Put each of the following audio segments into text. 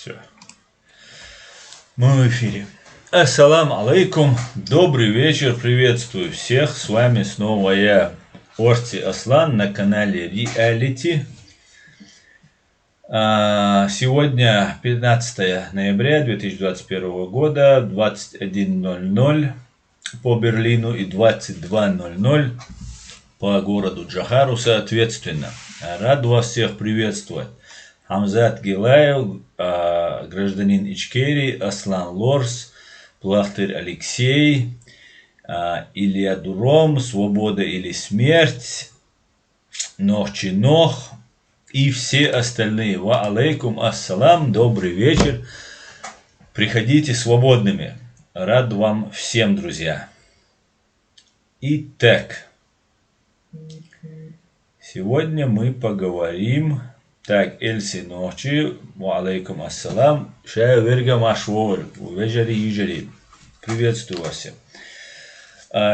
Все. Мы в эфире. Ассаламу алейкум. Добрый вечер. Приветствую всех. С вами снова я, Орти Аслан, на канале Reality. Сегодня 15 ноября 2021 года, 21:00 по Берлину и 22:00 по городу Джохару соответственно. Рад вас всех приветствовать. Хамзат Гилаев, гражданин Ичкерии, Аслан Лорс, Плахтырь Алексей, Илья Дуром, Свобода или смерть, Нох Чинох и все остальные. Ва алейкум ассалам, добрый вечер. Приходите свободными. Рад вам всем, друзья. Итак, сегодня мы поговорим. Так, Эльси Нохчи, ва алейкум ассалам, Шаверга Машвор, Увежари Южари. Приветствую вас всем.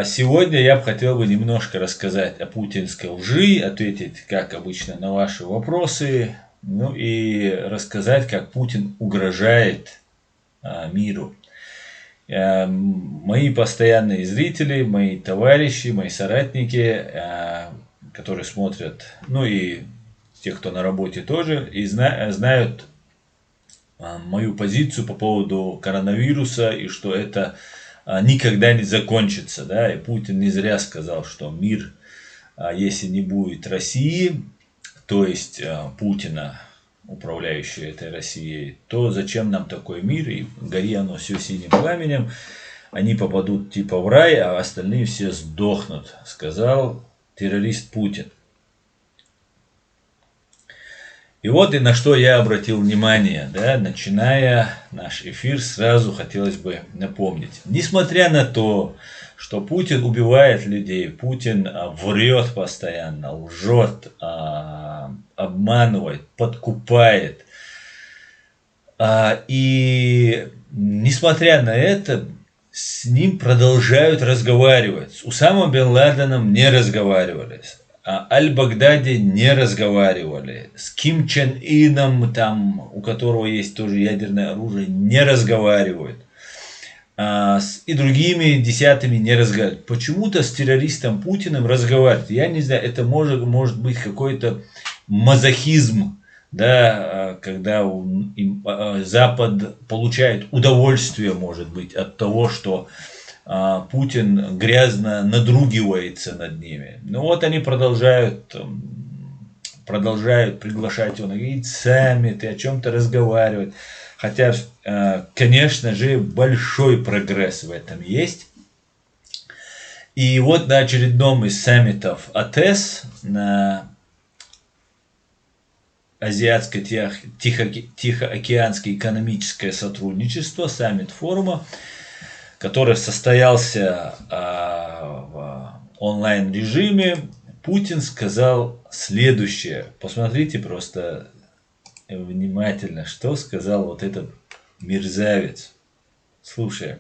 Сегодня я бы хотел немножко рассказать о путинской лжи, ответить, как обычно, на ваши вопросы, ну и рассказать, как Путин угрожает миру. Мои постоянные зрители, мои товарищи, мои соратники, которые смотрят, ну и те, кто на работе тоже, и знают мою позицию по поводу коронавируса, и что это никогда не закончится. Да? И Путин не зря сказал, что мир, если не будет России, то есть Путина, управляющего этой Россией, то зачем нам такой мир? И гори оно все синим пламенем, они попадут типа в рай, а остальные все сдохнут, сказал террорист Путин. И вот и на что я обратил внимание, да, начиная наш эфир, сразу хотелось бы напомнить. Несмотря на то, что Путин убивает людей, Путин врет постоянно, лжет, обманывает, подкупает. И несмотря на это, с ним продолжают разговаривать. С Усамой бен Ладеном не разговаривали. Аль-Багдади не разговаривали. С Ким Чен Ином, там, у которого есть тоже ядерное оружие, не разговаривают. И другими десятыми не разговаривают. Почему-то с террористом Путиным разговаривают. Я не знаю, это может быть какой-то мазохизм, да, когда Запад получает удовольствие, может быть, от того, что Путин грязно надругивается над ними. Ну вот они продолжают приглашать его на какие-то саммиты, о чем-то разговаривать. Хотя, конечно же, большой прогресс в этом есть. И вот на очередном из саммитов АТЭС, на Азиатско-Тихоокеанское экономическое сотрудничество, саммит форума, который состоялся в онлайн-режиме, Путин сказал следующее. Посмотрите просто внимательно, что сказал вот этот мерзавец. Слушаем.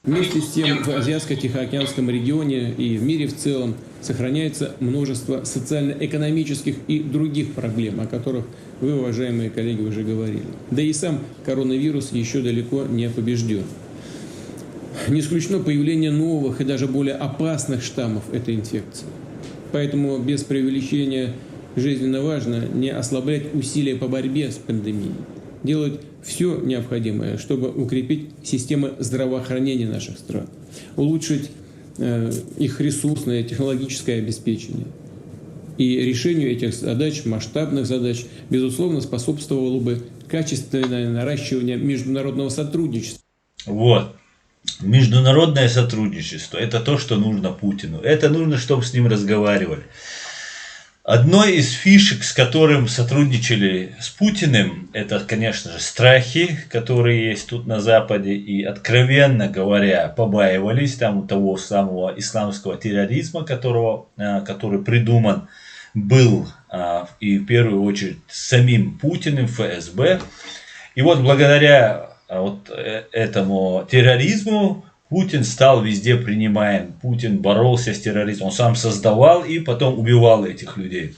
Вместе с тем в Азиатско-Тихоокеанском регионе и в мире в целом сохраняется множество социально-экономических и других проблем, о которых вы, уважаемые коллеги, уже говорили. Да и сам коронавирус еще далеко не побежден. Не исключено появление новых и даже более опасных штаммов этой инфекции. Поэтому без преувеличения жизненно важно не ослаблять усилия по борьбе с пандемией, делать все необходимое, чтобы укрепить системы здравоохранения наших стран, улучшить их ресурсное технологическое обеспечение. И решению этих задач, масштабных задач, безусловно, способствовало бы качественное наращивание международного сотрудничества. Вот. Международное сотрудничество – это то, что нужно Путину. Это нужно, чтобы с ним разговаривали. Одной из фишек, с которым сотрудничали с Путиным, это, конечно же, страхи, которые есть тут на Западе. И, откровенно говоря, побаивались там того самого исламского терроризма, который придуман был и в первую очередь самим Путиным, ФСБ. И вот благодаря вот этому терроризму Путин стал везде принимаем. Путин боролся с терроризмом. Он сам создавал и потом убивал этих людей.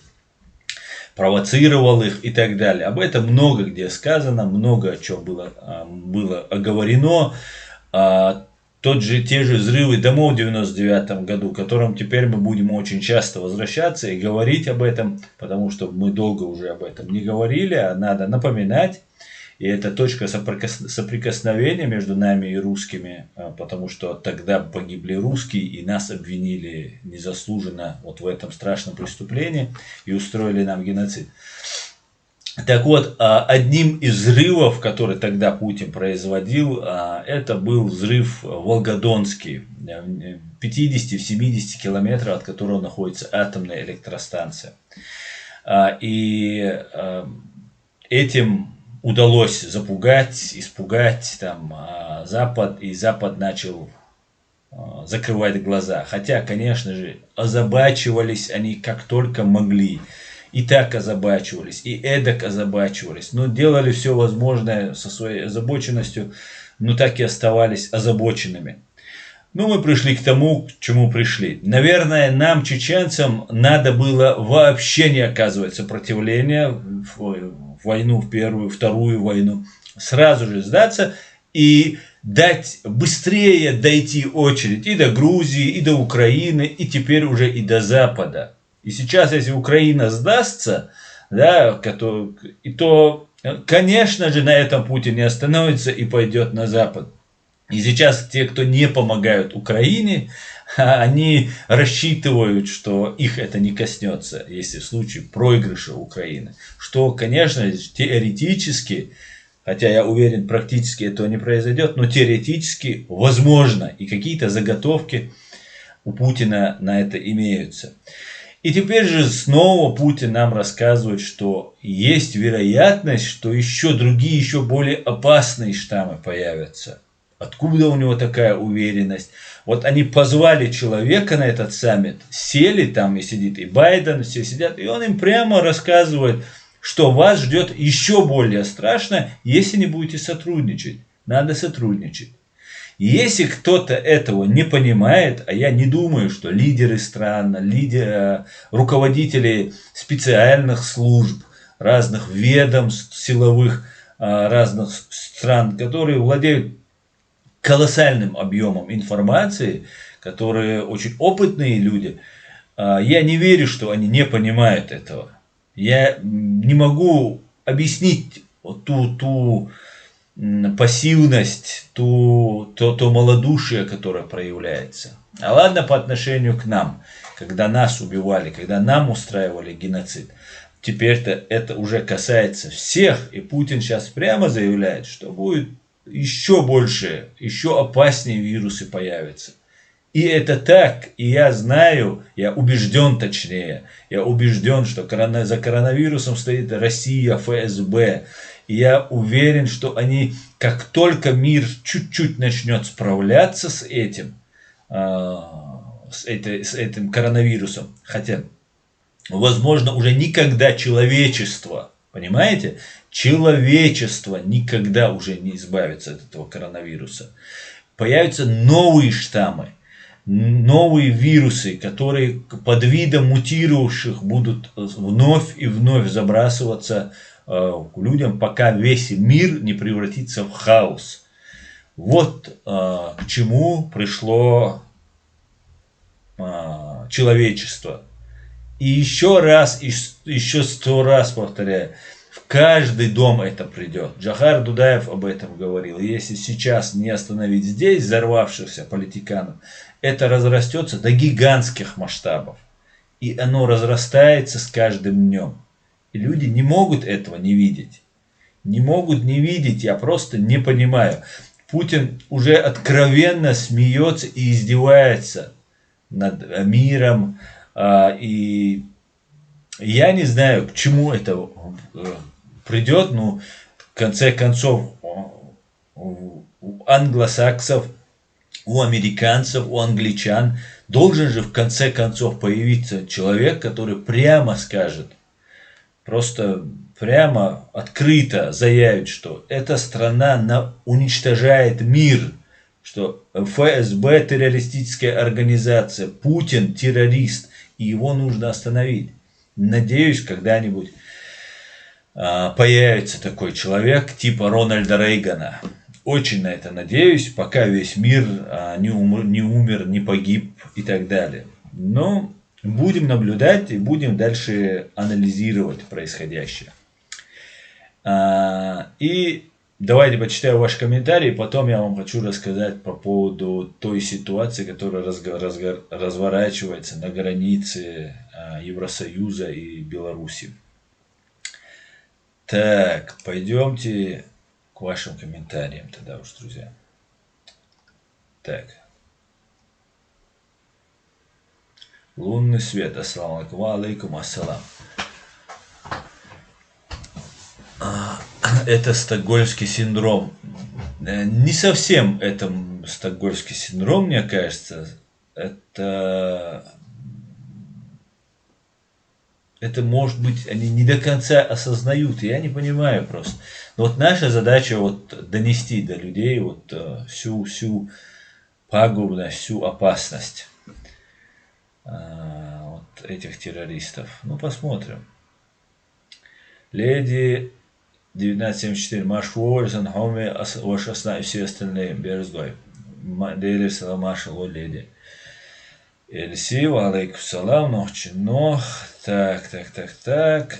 провоцировал их и так далее. Об этом много где сказано, много чего было оговорено. Те же взрывы домов в 99 году, к которым теперь мы будем очень часто возвращаться и говорить об этом, потому что мы долго уже об этом не говорили, а надо напоминать. И это точка соприкосновения между нами и русскими, потому что тогда погибли русские и нас обвинили незаслуженно вот в этом страшном преступлении и устроили нам геноцид. Так вот, одним из взрывов, который тогда Путин производил, это был взрыв Волгодонский, в 50-70 километрах от которого находится атомная электростанция. И этим удалось запугать, испугать там Запад, и Запад начал закрывать глаза. Хотя, конечно же, озабачивались они как только могли. И так озабачивались, и эдак озабачивались. Но делали все возможное со своей озабоченностью, но так и оставались озабоченными. Ну, мы пришли к тому, к чему пришли. Наверное, нам, чеченцам, надо было вообще не оказывать сопротивления в войну, в первую, вторую войну. Сразу же сдаться и дать быстрее дойти очередь и до Грузии, и до Украины, и теперь уже и до Запада. И сейчас, если Украина сдастся, да, то, конечно же, на этом Путин не остановится и пойдет на Запад. И сейчас те, кто не помогают Украине, они рассчитывают, что их это не коснется, если в случае проигрыша Украины. Что, конечно, теоретически, хотя я уверен, практически этого не произойдет, но теоретически возможно. И какие-то заготовки у Путина на это имеются. И теперь же снова Путин нам рассказывает, что есть вероятность, что еще другие, еще более опасные штаммы появятся. Откуда у него такая уверенность? Вот они позвали человека на этот саммит, сели там, и сидит и Байден, все сидят, и он им прямо рассказывает, что вас ждет еще более страшно, если не будете сотрудничать. Надо сотрудничать. Если кто-то этого не понимает, а я не думаю, что лидеры стран, руководители специальных служб, разных ведомств силовых, разных стран, которые владеют колоссальным объемом информации, которые очень опытные люди, я не верю, что они не понимают этого. Я не могу объяснить ту пассивность, то малодушие, которое проявляется. А ладно по отношению к нам, когда нас убивали, когда нам устраивали геноцид. Теперь-то это уже касается всех, и Путин сейчас прямо заявляет, что будет еще больше, еще опаснее вирусы появятся. И это так, и я знаю, я убежден точнее, я убежден, что за коронавирусом стоит Россия, ФСБ. И я уверен, что они, как только мир чуть-чуть начнет справляться с этим коронавирусом, хотя, возможно, уже никогда человечество, понимаете, человечество никогда уже не избавится от этого коронавируса. Появятся новые штаммы, новые вирусы, которые под видом мутировавших будут вновь и вновь забрасываться к людям, пока весь мир не превратится в хаос. Вот к чему пришло человечество. И еще раз, еще 100 раз повторяю, в каждый дом это придет. Джохар Дудаев об этом говорил. Если сейчас не остановить здесь взорвавшихся политиканов, это разрастется до гигантских масштабов. И оно разрастается с каждым днем. И люди не могут этого не видеть. Не могут не видеть, я просто не понимаю. Путин уже откровенно смеется и издевается над миром. И я не знаю, к чему это придет. Но в конце концов у англосаксов, у американцев, у англичан должен же в конце концов появиться человек, который прямо скажет, просто прямо открыто заявит, что эта страна уничтожает мир, что ФСБ террористическая организация, Путин террорист, и его нужно остановить. надеюсь, когда-нибудь появится такой человек типа Рональда Рейгана. Очень на это надеюсь, пока весь мир не умер, не погиб и так далее. Но будем наблюдать и будем дальше анализировать происходящее. И давайте почитаю ваши комментарии, потом я вам хочу рассказать по поводу той ситуации, которая разворачивается на границе Евросоюза и Беларуси. Так, пойдемте к вашим комментариям тогда уж, друзья. Так. Лунный свет. Ассаламу алейкум. Ва алейкум ассалам. Это стокгольмский синдром. Не совсем это стокгольмский синдром, мне кажется. Это может быть, они не до конца осознают, я не понимаю просто. Но вот наша задача вот донести до людей вот всю пагубность, всю опасность вот этих террористов. Ну, посмотрим. Леди 1974, Маш Уорзен, Хоми, ваш осна и все остальные, Берзгой. Дейли Саламашалу, леди. Эльси, алейкум салам, ночи, нох. Так.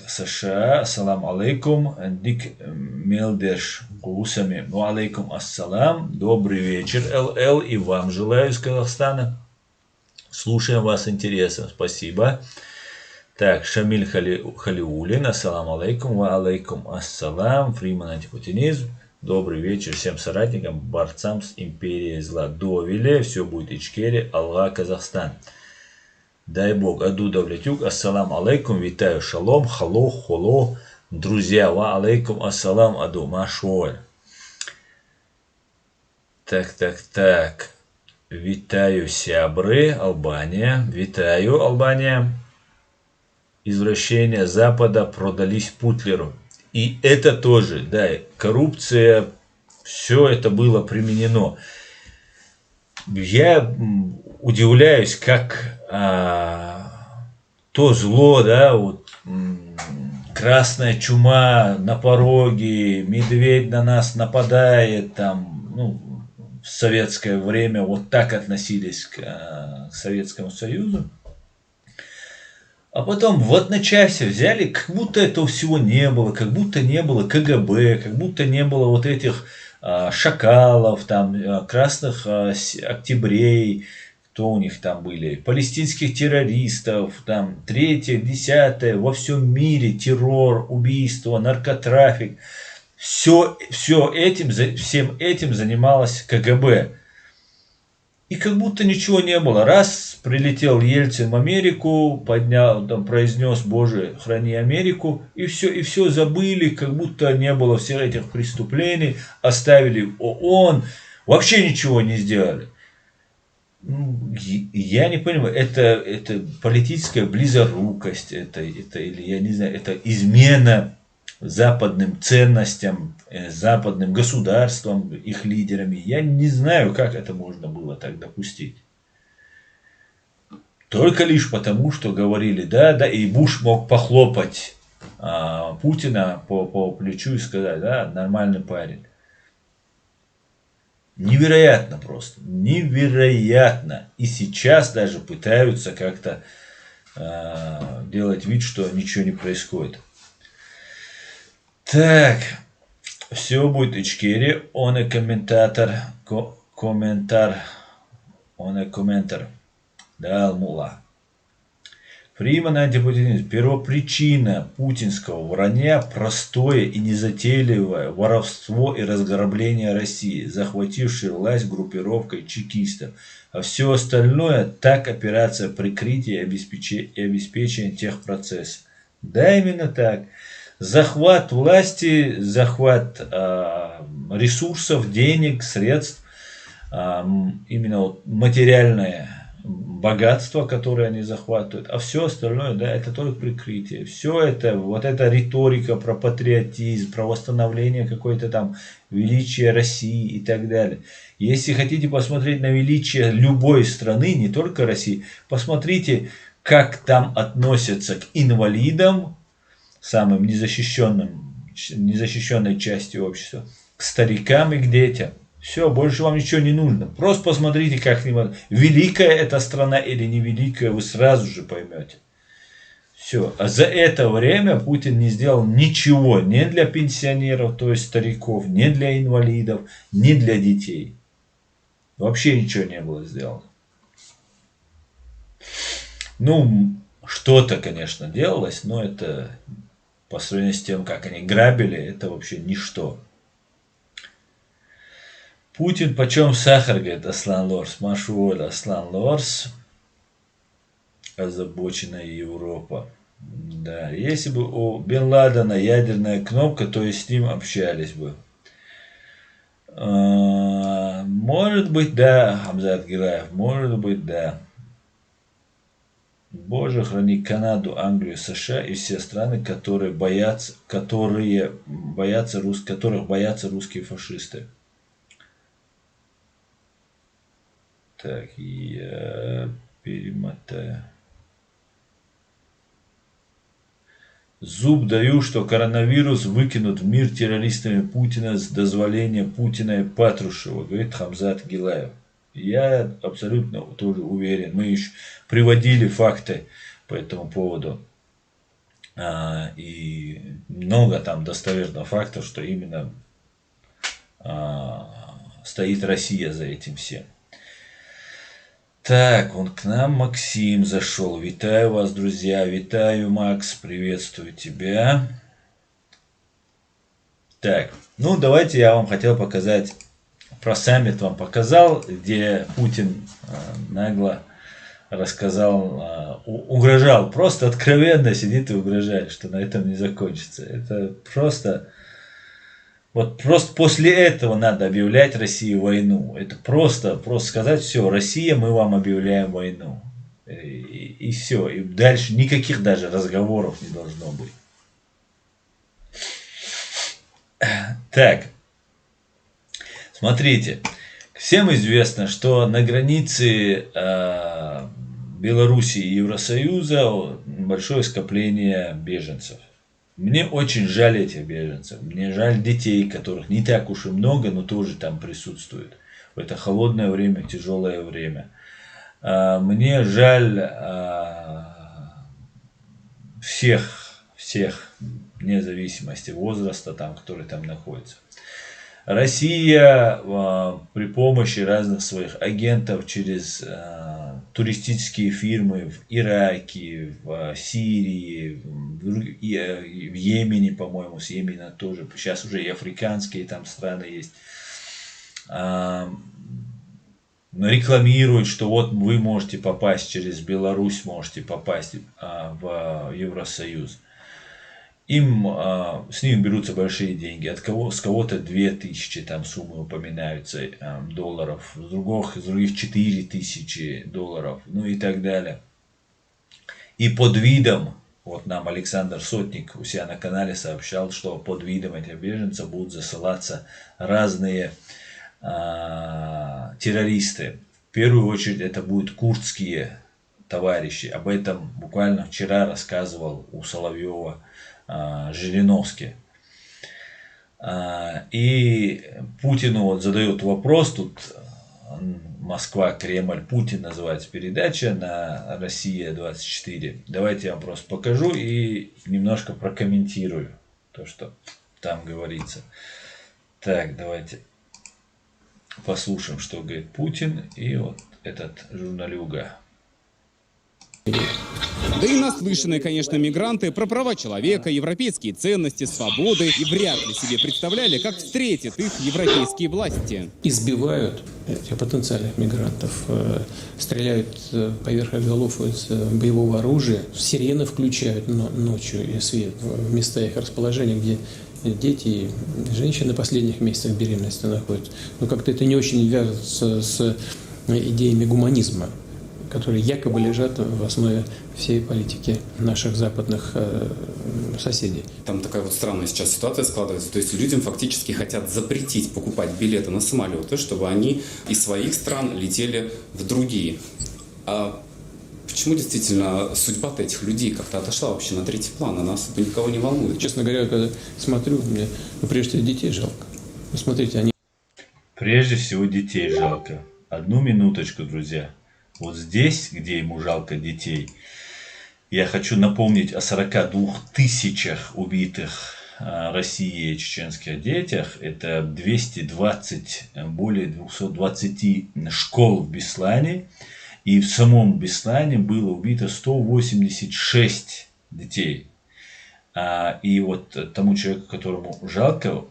США, ассалам алейкум. Дик Мелдеш Гусами. Ну, алейкум ассалам. Добрый вечер, ЛЛ. И вам желаю из Казахстана. Слушаем вас с интересом. Спасибо. Так, Шамиль Халиулин. Ассалам алейкум. Ва алейкум ассалам. Фриман антипутинизм. Добрый вечер всем соратникам, борцам с империей зла. Довели, все будет Ичкери, Аллах, Казахстан. Дай Бог, Аду Давлетюк, ассалам алейкум, витаю, шалом, хало, холо, друзья, ва алейкум, ассалам, Аду, машоль. Так, витаю, сябры, Албания, витаю, Албания. Извращения Запада продались Путлеру. И это тоже, да, коррупция, все это было применено. Я удивляюсь, как то зло, да, вот красная чума на пороге, медведь на нас нападает, там, ну, в советское время вот так относились к Советскому Союзу. А потом в одночасье взяли, как будто этого всего не было, как будто не было КГБ, как будто не было вот этих шакалов, там, красных октябрей, кто у них там были, палестинских террористов, там, 3-е, 10-е, во всем мире террор, убийство, наркотрафик. Всем этим занималось КГБ. И как будто ничего не было. Раз прилетел Ельцин в Америку, поднял, там, произнес «Боже, храни Америку», и все забыли, как будто не было всех этих преступлений, оставили ООН, вообще ничего не сделали. Я не понимаю, это политическая близорукость, или я не знаю, это измена западным ценностям, западным государствам, их лидерами. Я не знаю, как это можно было так допустить. Только лишь потому, что говорили да, и Буш мог похлопать Путина по плечу и сказать, да, нормальный парень. Невероятно просто, невероятно. И сейчас даже пытаются как-то делать вид, что ничего не происходит. Так, все будет Ичкери, он и комментатор, да, Алмула. Фриман антипутинизм. Первопричина путинского вранья простое и незатейливое воровство и разграбление России, захватившей власть группировкой чекистов. А все остальное так операция прикрытия и обеспечения техпроцесса. Да, именно так. Захват власти, захват ресурсов, денег, средств, именно вот материальное богатство, которое они захватывают, а все остальное, да, это только прикрытие. Все это, вот эта риторика про патриотизм, про восстановление какой-то там величия России и так далее. Если хотите посмотреть на величие любой страны, не только России, посмотрите, как там относятся к инвалидам, самым незащищенной части общества, к старикам и к детям. Все, больше вам ничего не нужно. Просто посмотрите, как великая эта страна или невеликая, вы сразу же поймете. Все. А за это время Путин не сделал ничего ни для пенсионеров, то есть стариков, ни для инвалидов, ни для детей. Вообще ничего не было сделано. Ну, что-то, конечно, делалось, но это по сравнению с тем, как они грабили, это вообще ничто. Путин почем сахар, говорит Аслан Лорс. Машуоль, Аслан Лорс. Озабоченная Европа. Да, если бы у Бен Ладена ядерная кнопка, то и с ним общались бы. Может быть, да, Хамзат Гираев, может быть, да. Боже, храни Канаду, Англию, США и все страны, которых боятся русские фашисты. Так, я перемотаю. Зуб даю, что коронавирус выкинут в мир террористами Путина с дозволения Путина и Патрушева, говорит Хамзат Гилаев. Я абсолютно тоже уверен. Мы еще приводили факты по этому поводу. И много там достоверных фактов, что именно стоит Россия за этим всем. Так, вон к нам Максим зашел. Витаю вас, друзья. Витаю, Макс. Приветствую тебя. Так, ну давайте я вам хотел показать. Про саммит вам показал, где Путин нагло рассказал, угрожал. Просто откровенно сидит и угрожает, что на этом не закончится. Это просто... Вот просто после этого надо объявлять России войну. Это просто сказать, все, Россия, мы вам объявляем войну. И все. И дальше никаких даже разговоров не должно быть. Так. Смотрите. Всем известно, что на границе Белоруссии и Евросоюза большое скопление беженцев. Мне очень жаль этих беженцев. Мне жаль детей, которых не так уж и много, но тоже там присутствуют. В это холодное время, тяжелое время. Мне жаль всех, вне зависимости возраста, там, которые там находятся. Россия при помощи разных своих агентов через туристические фирмы в Ираке, в Сирии, в Йемене, по-моему, с Йемена тоже, сейчас уже и африканские там страны есть, рекламируют, что вот вы можете попасть через Беларусь, можете попасть в Евросоюз. С них берутся большие деньги, с кого-то 2000 там суммы упоминаются долларов, с других 4000 долларов, ну и так далее. И под видом, вот нам Александр Сотник у себя на канале сообщал, что под видом этих беженцев будут засылаться разные террористы. В первую очередь это будут курдские товарищи. Об этом буквально вчера рассказывал у Соловьева Жириновский. И Путину вот задают вопрос, тут Москва, Кремль, Путин называется передача на Россия-24. Давайте я вам просто покажу и немножко прокомментирую то, что там говорится. Так, давайте послушаем, что говорит Путин и вот этот журналюга. Да и наслышанные, конечно, мигранты про права человека, европейские ценности, свободы и вряд ли себе представляли, как встретят их европейские власти. Избивают этих потенциальных мигрантов, стреляют поверх их голов из боевого оружия, сирены включают ночью и свет в места их расположения, где дети и женщины в последних месяцах беременности находятся. Но как-то это не очень вяжется с идеями гуманизма, которые якобы лежат в основе всей политики наших западных соседей. Там такая вот странная сейчас ситуация складывается. То есть людям фактически хотят запретить покупать билеты на самолеты, чтобы они из своих стран летели в другие. Почему действительно судьба-то этих людей как-то отошла вообще на третий план, а нас это никого не волнует? Честно говоря, когда смотрю, мне прежде всего детей жалко. Смотрите, они... Прежде всего детей жалко. Одну минуточку, друзья. Вот здесь, где ему жалко детей, я хочу напомнить о 42 тысячах убитых Россией чеченских детях. Это 220, более 220 школ в Беслане. И в самом Беслане было убито 186 детей. И вот тому человеку, которому жалко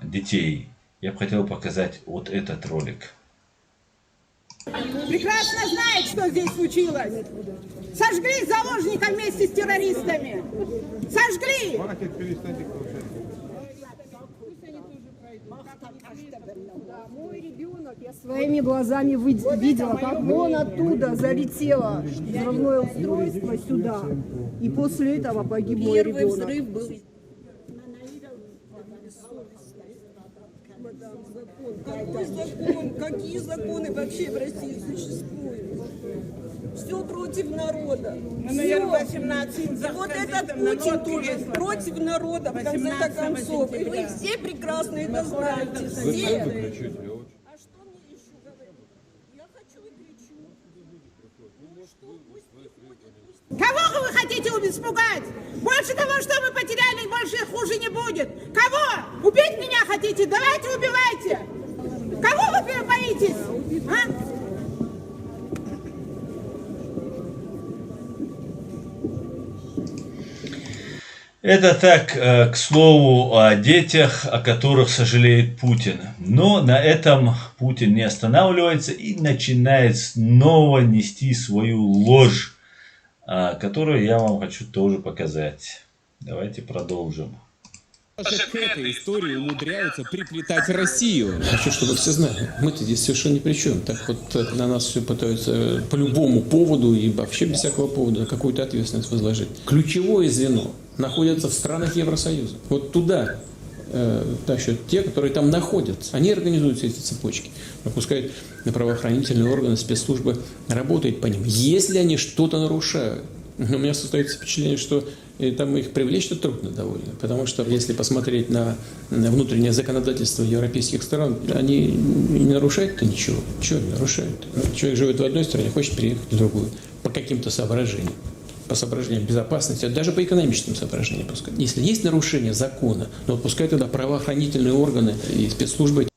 детей, я бы хотел показать вот этот ролик. Прекрасно знает, что здесь случилось. Сожгли заложника вместе с террористами. Сожгли! Мой ребенок, я своими глазами видела, как вон оттуда залетело взрывное устройство сюда. И после этого погиб мой ребенок. Взрыв был. Какой закон? Какие законы вообще в России существуют? Все против народа. Все. 18 и вот этот Путин тоже против народа, в конце концов. И вы все прекрасно это знаете. Все. А что мне еще говорить? Я хочу и кричу. Ну что, пусть приходят, Кого вы хотите испугать? Больше того, что мы потеряли, больше хуже не будет. Кого? Убить меня хотите? Давайте убивайте. Кого вы боитесь? А? Это так, к слову, о детях, о которых сожалеет Путин. Но на этом Путин не останавливается и начинает снова нести свою ложь, которую я вам хочу тоже показать. Давайте продолжим. Даже к этой истории умудряются приплетать Россию. Хочу, чтобы все знали, мы-то здесь совершенно ни при чем. Так вот на нас все пытаются по любому поводу и вообще без всякого повода какую-то ответственность возложить. Ключевое звено находится в странах Евросоюза. Вот туда тащат те, которые там находятся. Они организуют все эти цепочки. Выпускают правоохранительные органы, спецслужбы, работают по ним. Если они что-то нарушают, у меня состоится впечатление, что там их привлечь-то трудно довольно. Потому что если посмотреть на внутреннее законодательство европейских стран, они не нарушают-то ничего. Чего они нарушают? Человек живет в одной стране, хочет переехать в другую. По каким-то соображениям. По соображениям безопасности, даже по экономическим соображениям пускай. Если есть нарушение закона, то пускай тогда правоохранительные органы и спецслужбы.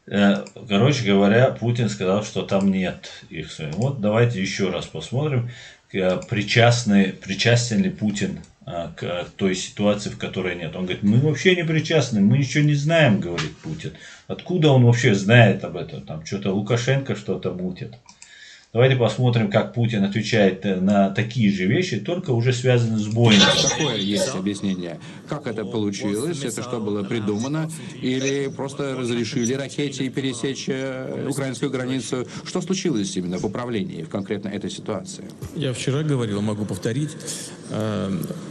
Короче говоря, Путин сказал, что там нет их. Вот давайте еще раз посмотрим, причастен ли Путин к той ситуации, в которой нет. Он говорит, мы вообще не причастны, мы ничего не знаем, говорит Путин. Откуда он вообще знает об этом? Там что-то Лукашенко что-то мутит. Давайте посмотрим, как Путин отвечает на такие же вещи, только уже связанные с Боингом. Какое есть объяснение? Как это получилось? Это что было придумано? Или просто разрешили ракете пересечь украинскую границу? Что случилось именно в управлении в конкретно этой ситуации? Я вчера говорил, могу повторить.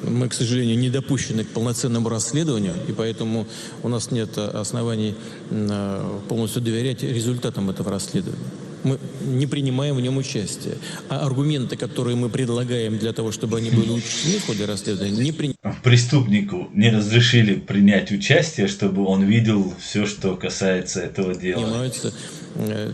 Мы, к сожалению, не допущены к полноценному расследованию, и поэтому у нас нет оснований полностью доверять результатам этого расследования. Мы не принимаем в нем участие. А аргументы, которые мы предлагаем для того, чтобы они были учтены в ходе расследования, не принимаются. Преступнику не разрешили принять участие, чтобы он видел все, что касается этого дела. Принимаются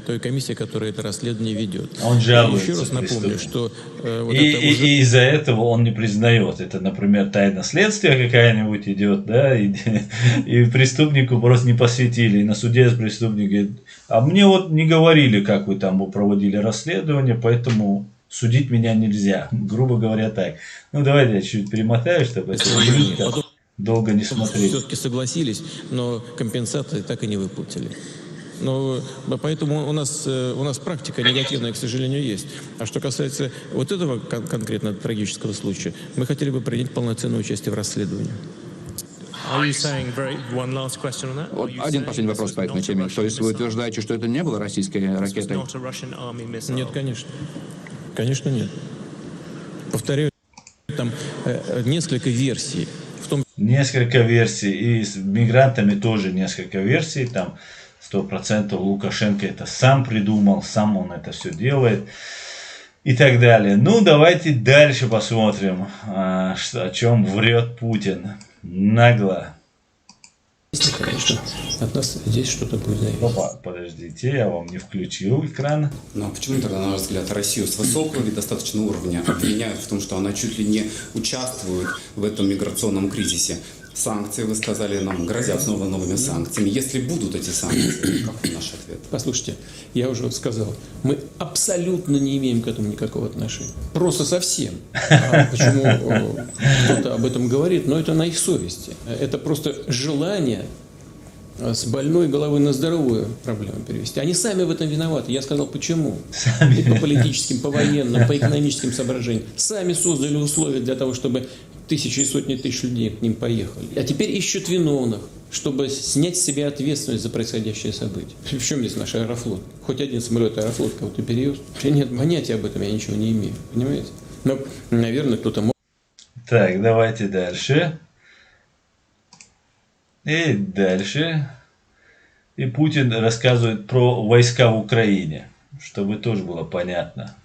той комиссии, которая это расследование ведет. Он жалуется. Еще раз напомню, что и из-за этого он не признает. Это, например, тайна следствия какая-нибудь идет, да, и преступнику просто не посвятили. И на суде преступник говорит, а мне вот не говорили, как вы там проводили расследование, поэтому судить меня нельзя. Грубо говоря, так. Ну, давайте я чуть перемотаю, чтобы это долго не смотреть. Все-таки согласились, но компенсации так и не выплатили. Но поэтому у нас практика негативная, к сожалению, есть. А что касается вот этого конкретно трагического случая, мы хотели бы принять полноценное участие в расследовании. Вот один последний вопрос по этой теме. То есть вы утверждаете, что это не было российской ракетой? Нет, конечно. Конечно, нет. Повторяю, там несколько версий. Несколько версий. И с мигрантами тоже несколько версий. Там 100% Лукашенко это сам придумал, сам он это все делает. и так далее. Ну, давайте дальше посмотрим, о чем врет Путин. Нагло. Если, конечно, от нас здесь что-то будет зависеть. Опа, подождите, я вам не включил экран. Ну а почему тогда, на ваш взгляд, Россию с высокого и достаточно уровня обвиняют в том, что она чуть ли не участвует в этом миграционном кризисе? Санкции, вы сказали, нам грозят снова новыми санкциями. Если будут эти санкции, какой наш ответ? Послушайте, я уже сказал, мы абсолютно не имеем к этому никакого отношения. Просто совсем. А почему кто-то об этом говорит, но это на их совести. Это просто желание с больной головы на здоровую проблему перевести. Они сами в этом виноваты. Я сказал, почему. И по политическим, по военным, по экономическим соображениям. Сами создали условия для того, чтобы тысячи и сотни тысяч людей к ним поехали. А теперь ищут виновных, чтобы снять с себя ответственность за происходящее событие. В чем здесь наш Аэрофлот? Хоть один самолет Аэрофлот кого-то перевез? Нет понятия об этом, я ничего не имею. Понимаете? Но, наверное, кто-то может. Так, давайте дальше. И дальше. И Путин рассказывает про войска в Украине, чтобы тоже было понятно.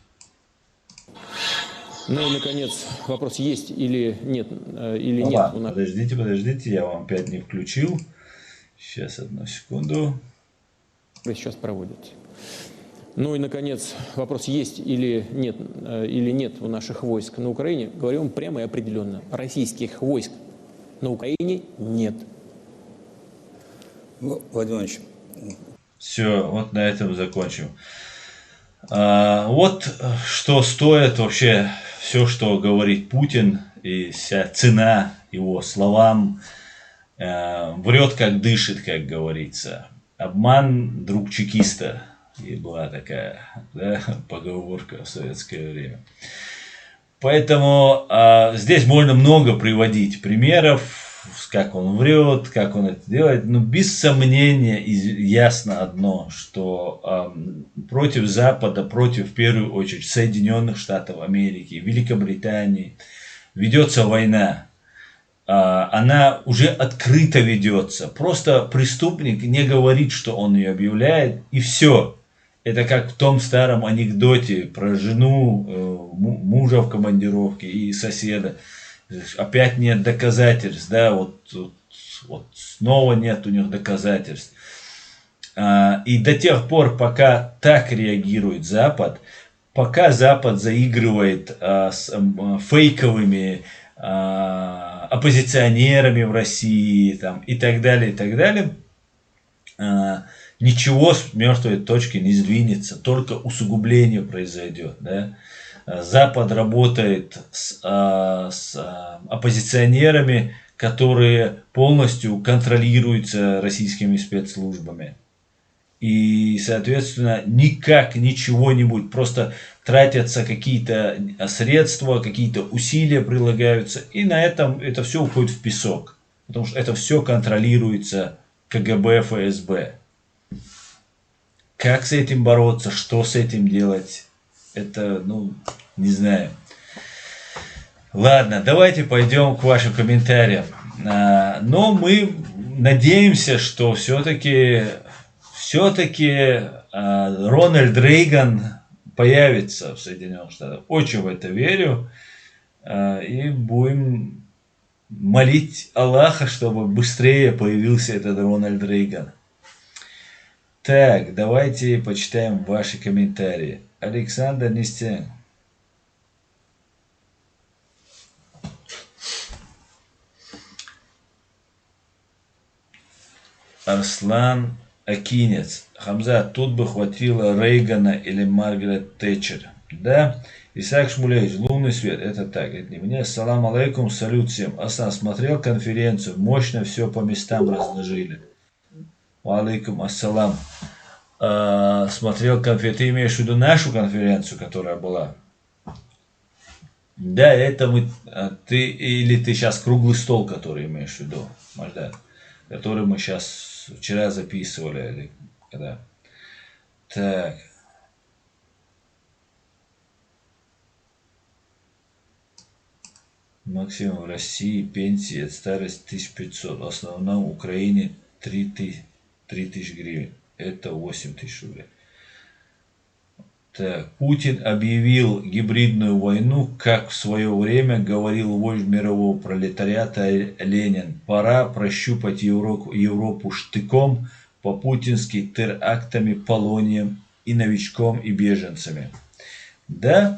Ну и, наконец, вопрос, есть или нет, или нет у нас. Подождите, я вам опять не включил. Сейчас, одну секунду. Вы сейчас проводите. Ну и, наконец, вопрос, есть или нет у наших войск на Украине. Говорю вам прямо и определенно. Российских войск на Украине нет. Владимир Ильич. Все, вот на этом закончим. Вот что стоит вообще все, что говорит Путин, и вся цена его словам. Врет, как дышит, как говорится. Обман – друг чекиста. И была такая, да, поговорка в советское время. Поэтому здесь можно много приводить примеров, как он врет, как он это делает. Но без сомнения ясно одно, что против Запада, против, в первую очередь, Соединенных Штатов Америки, Великобритании ведется война. Она уже открыто ведется. Просто преступник не говорит, что он ее объявляет, и все. Это как в том старом анекдоте про жену, мужа в командировке и соседа. Опять нет доказательств, да, вот снова нет у них доказательств. И до тех пор, пока так реагирует Запад, пока Запад заигрывает с фейковыми оппозиционерами в России там, и так далее, ничего с мертвой точки не сдвинется, только усугубление произойдет. Да? Запад работает с оппозиционерами, которые полностью контролируются российскими спецслужбами. И, соответственно, никак ничего-нибудь, просто тратятся какие-то средства, какие-то усилия прилагаются, и на этом это все уходит в песок. Потому что это все контролируется КГБ, ФСБ. Как с этим бороться, что с этим делать, это, не знаю. Ладно, давайте пойдем к вашим комментариям. Но мы надеемся, что все-таки Рональд Рейган появится в Соединенных Штатах. Очень в это верю. И будем молить Аллаха, чтобы быстрее появился этот Рональд Рейган. Так, давайте почитаем ваши комментарии. Александр Нестян. Арслан Акинец. Хамза, тут бы хватило Рейгана или Маргарет Тэтчер. Да? Исаак Шмулевич, лунный свет. Это так, это не мне. Ассаламу алейкум, салют всем. Асан, смотрел конференцию? Мощно все по местам разложили. Алейкум ассалам. Смотрел конференцию. Ты имеешь в виду нашу конференцию, которая была? Да, это мы. Или ты сейчас круглый стол, который имеешь в виду? Мальда, который мы сейчас вчера записывали. Или когда? Так. Максим, в России пенсии от старости 1500. В основном в Украине 3000 гривен. Это 8000 рублей. Так, Путин объявил гибридную войну, как в свое время говорил вождь мирового пролетариата Ленин. Пора прощупать Европу штыком, по-путински терактами, полонием и новичком и беженцами. Да.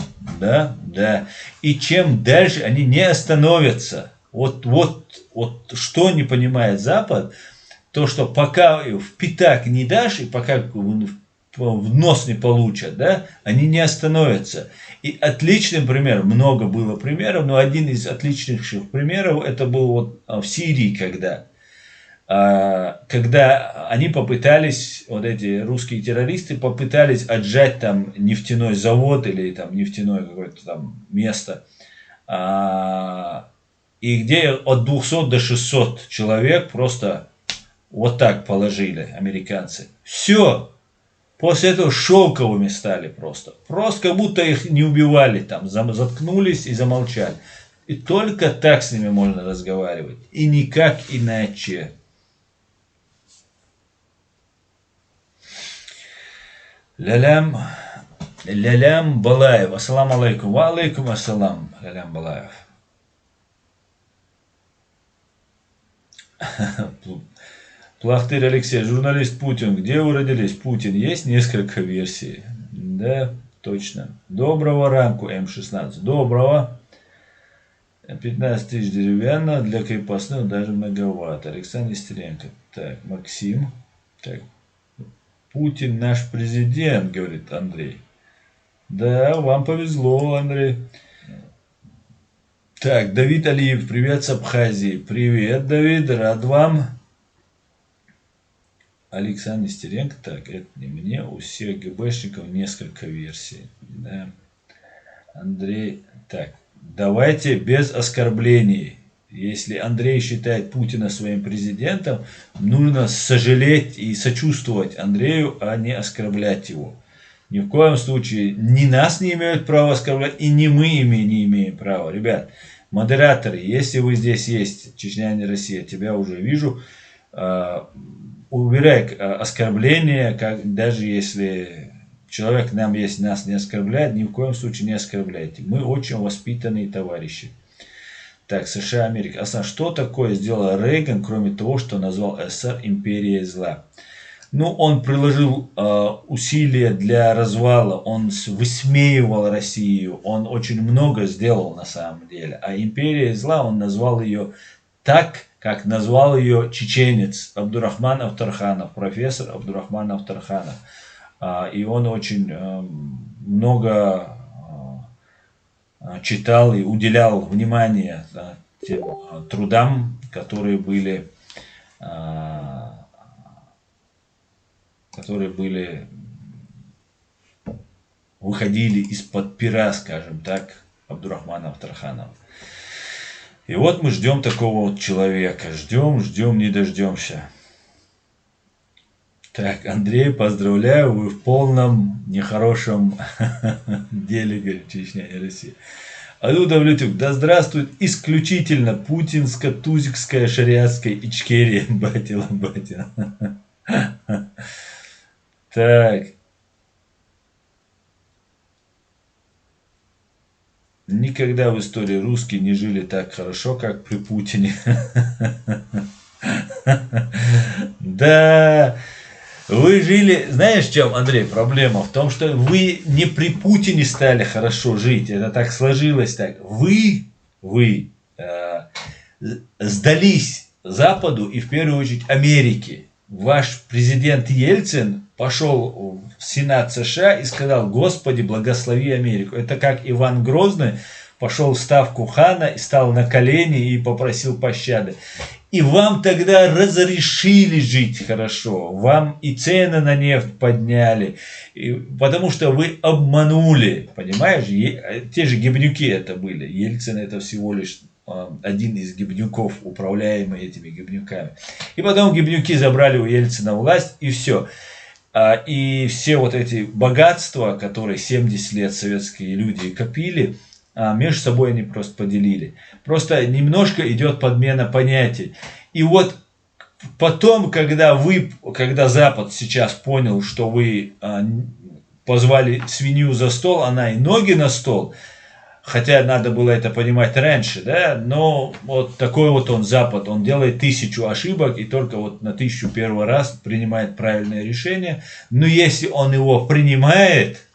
И чем дальше они не остановятся. Вот что не понимает Запад, то что пока в пятак не дашь и пока в нос не получат, да, они не остановятся. И отличным примером, много было примеров, но один из отличных примеров, это был вот в Сирии, когда они попытались, вот эти русские террористы попытались отжать там нефтяной завод или там нефтяное какое-то там место, и где от 200 до 600 человек просто вот так положили американцы. Все. После этого шелковыми стали просто. Просто как будто их не убивали там. Заткнулись и замолчали. И только так с ними можно разговаривать. И никак иначе. Лялям Балаев. Ассаламу алейкум. Ва алейкум ассалам. Лялям Балаев. Плахтырь Алексей, журналист Путин. Где вы родились? Путин. Есть несколько версий. Да, точно. Доброго ранку, М16. Доброго. 15 тысяч деревянно, для крепостных даже многовато. Александр Нестеренко. Так, Максим. Так. Путин наш президент, говорит Андрей. Да, вам повезло, Андрей. Так, Давид Алиев, привет с Абхазии. Привет, Давид, рад вам. Александр Нестеренко, так, это не мне, у всех ГБшников несколько версий. Да. Андрей, так, давайте без оскорблений. Если Андрей считает Путина своим президентом, нужно сожалеть и сочувствовать Андрею, а не оскорблять его. Ни в коем случае ни нас не имеют права оскорблять, и ни мы не имеем права. Ребят, модераторы, если вы здесь есть, Чечня не Россия, тебя уже вижу, убирай оскорбления, даже если человек нас не оскорбляет, ни в коем случае не оскорбляйте. Мы очень воспитанные товарищи. Так, США, Америка. Что такое сделал Рейган, кроме того, что назвал СССР империей зла? Ну, он приложил усилия для развала, он высмеивал Россию, он очень много сделал на самом деле. А империей зла он назвал ее так, как назвал ее чеченец Абдурахман Авторханов, профессор Абдурахман Авторханов. И он очень много читал и уделял внимание тем трудам, которые выходили из-под пера, скажем так, Абдурахмана Авторханова. И вот мы ждем такого вот человека. Ждем, не дождемся. Так, Андрей, поздравляю, вы в полном нехорошем деле, говорит, Чечня и Россия. Аду Давлетюк, да здравствует исключительно путинско-тузикская шариатская Ичкерия, батя. Так. Никогда в истории русские не жили так хорошо, как при Путине. Да, вы жили... Знаешь, в чем, Андрей, проблема? В том, что вы не при Путине стали хорошо жить. Это так сложилось так. Вы сдались Западу и в первую очередь Америке. Ваш президент Ельцин пошел в Сенат США и сказал: Господи, благослови Америку. Это как Иван Грозный пошел в ставку хана и стал на колени и попросил пощады. И вам тогда разрешили жить хорошо. Вам и цены на нефть подняли. Потому что вы обманули. Понимаешь? Те же гибнюки это были. Ельцин это всего лишь один из гибнюков, управляемый этими гибнюками. И потом гибнюки забрали у Ельцина власть, и все. И все вот эти богатства, которые 70 лет советские люди копили, между собой они просто поделили. Просто немножко идет подмена понятий. И вот потом, когда Запад сейчас понял, что вы позвали свинью за стол, она и ноги на стол. Хотя надо было это понимать раньше, да, но вот такой вот он Запад, он делает 1000 ошибок и только вот на 1001 раз принимает правильное решение. Но если он его принимает,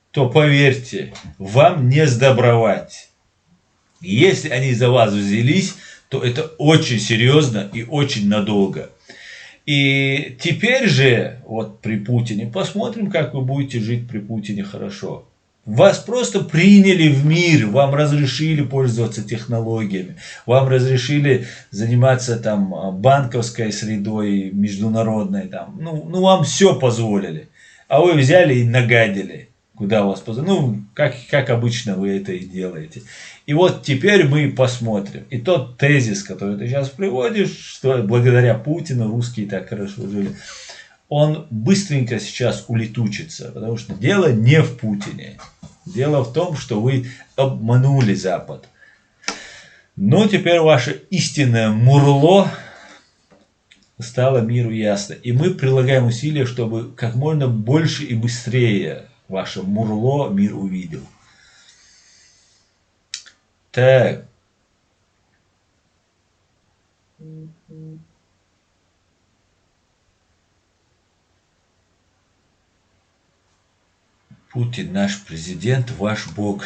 то поверьте, вам не сдобровать. Если они за вас взялись, то это очень серьезно и очень надолго. И теперь же, вот при Путине, посмотрим, как вы будете жить при Путине хорошо. Вас просто приняли в мир, вам разрешили пользоваться технологиями, вам разрешили заниматься там банковской средой, международной, там, ну вам все позволили, а вы взяли и нагадили, куда вас позволили, ну как обычно вы это и делаете. И вот теперь мы посмотрим. И тот тезис, который ты сейчас приводишь, что благодаря Путину русские так хорошо жили, он быстренько сейчас улетучится, потому что дело не в Путине. Дело в том, что вы обманули Запад. Но теперь ваше истинное мурло стало миру ясно. И мы прилагаем усилия, чтобы как можно больше и быстрее ваше мурло мир увидел. Так. Путин наш президент, ваш бог.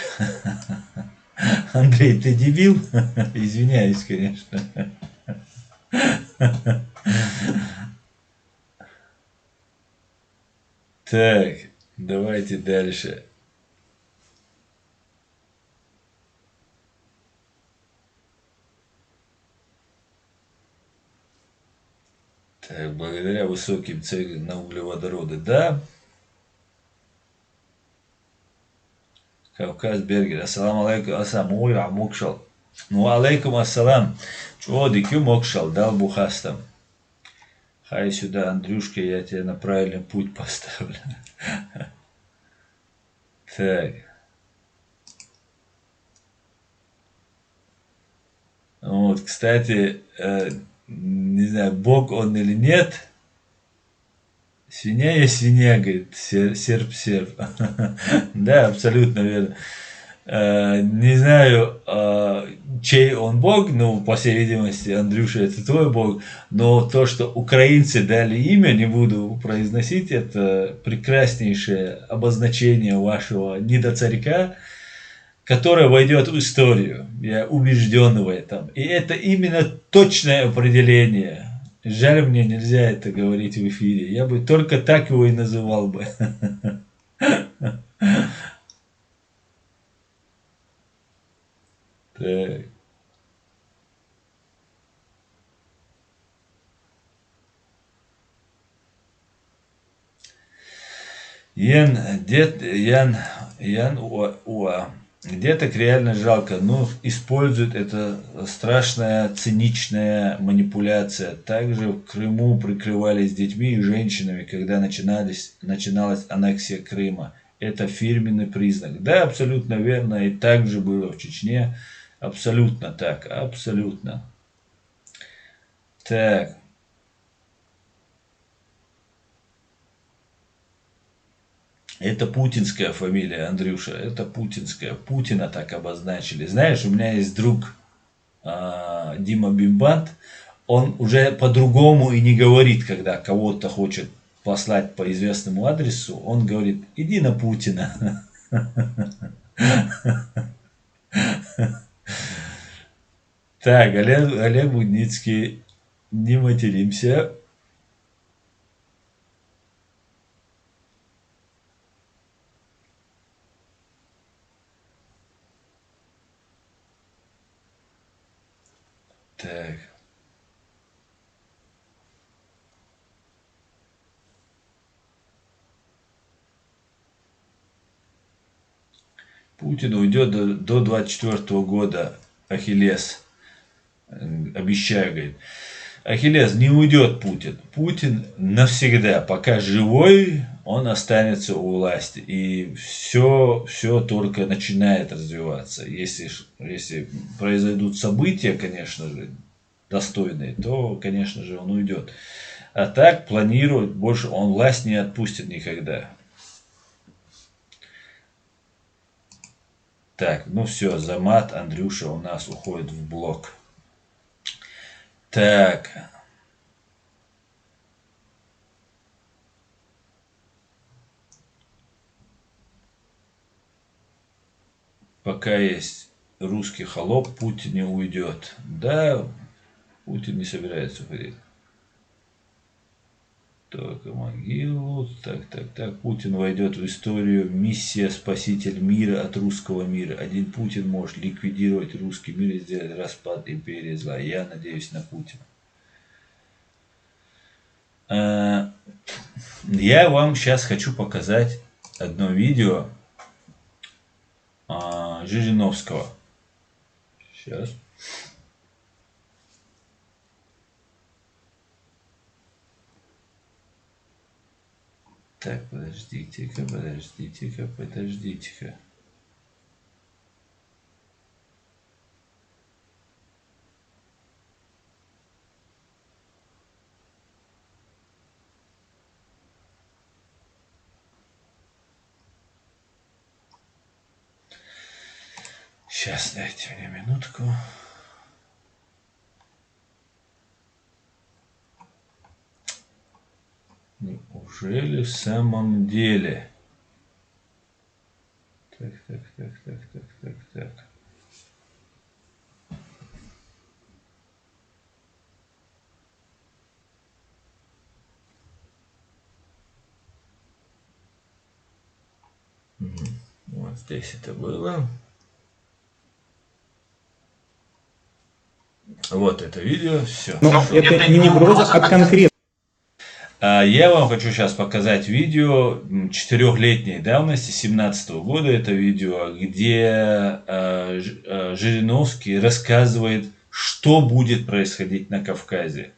Андрей, ты дебил? Извиняюсь, конечно. Так, давайте дальше. Так, благодаря высоким ценам на углеводороды, да. Кавказ Бергер. Ассаламу алейкум. Ассаламу алейкум. Ну алейкум ассалам. Чего дикю мокшал, дал бухастам. Хай сюда, Андрюшка, я тебя на правильный путь поставлю. Так. Вот, кстати, не знаю, бог он или нет. Свинья есть свинья, говорит, серп. Да, абсолютно верно. Не знаю, чей он бог, ну, по всей видимости, Андрюша, это твой бог, но то, что украинцы дали имя, не буду произносить, это прекраснейшее обозначение вашего недоцарька, которое войдет в историю. Я убежден в этом. И это именно точное определение. Жаль, мне нельзя это говорить в эфире. Я бы только так его и называл бы. Так. Деток реально жалко, но используют это страшная циничная манипуляция. Также в Крыму прикрывались детьми и женщинами, когда начиналась аннексия Крыма. Это фирменный признак. Да, абсолютно верно, и так же было в Чечне. Абсолютно так, абсолютно. Так. Это путинская фамилия, Андрюша, это путинская. Путина так обозначили. Знаешь, у меня есть друг Дима Бимбанд, он уже по-другому и не говорит, когда кого-то хочет послать по известному адресу, он говорит, иди на Путина. Так, Олег Будницкий, не материмся. Так. Путин уйдет до 24 года. Ахиллес. Обещаю, говорит. Ахиллес, не уйдет Путин. Путин навсегда, пока живой, он останется у власти. И все только начинает развиваться. Если произойдут события, конечно же, достойные, то, конечно же, он уйдет. А так планирует, больше он власть не отпустит никогда. Так, ну все, за мат Андрюша у нас уходит в блок. Так. Пока есть русский холоп, Путин не уйдет. Да, Путин не собирается уходить. Только могилу. Так. Путин войдет в историю. Миссия спаситель мира от русского мира. Один Путин может ликвидировать русский мир и сделать распад империи зла. Я надеюсь на Путина. Я вам сейчас хочу показать одно видео Жириновского. Сейчас. Так, подождите-ка. Сейчас, дайте мне минутку. Неужели в самом деле? Так. Вот здесь это было. Вот это видео, все. Но это не угроза, а конкретно. Я вам хочу сейчас показать видео 4-летней давности, 2017 года. Это видео, где Жириновский рассказывает, что будет происходить на Кавказе.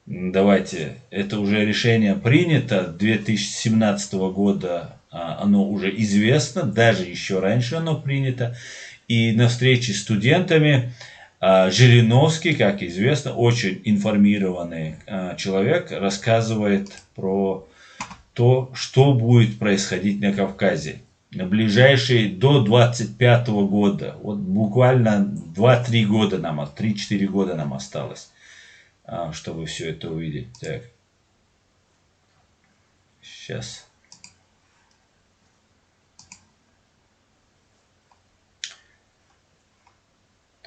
Давайте, это уже решение принято 2017 года, оно уже известно, даже еще раньше оно принято. И на встрече с студентами Жириновский, как известно, очень информированный человек, рассказывает про то, что будет происходить на Кавказе на ближайшие до 2025 года. Вот буквально 2-3 года нам, 3-4 года нам осталось, чтобы все это увидеть. Так. Сейчас.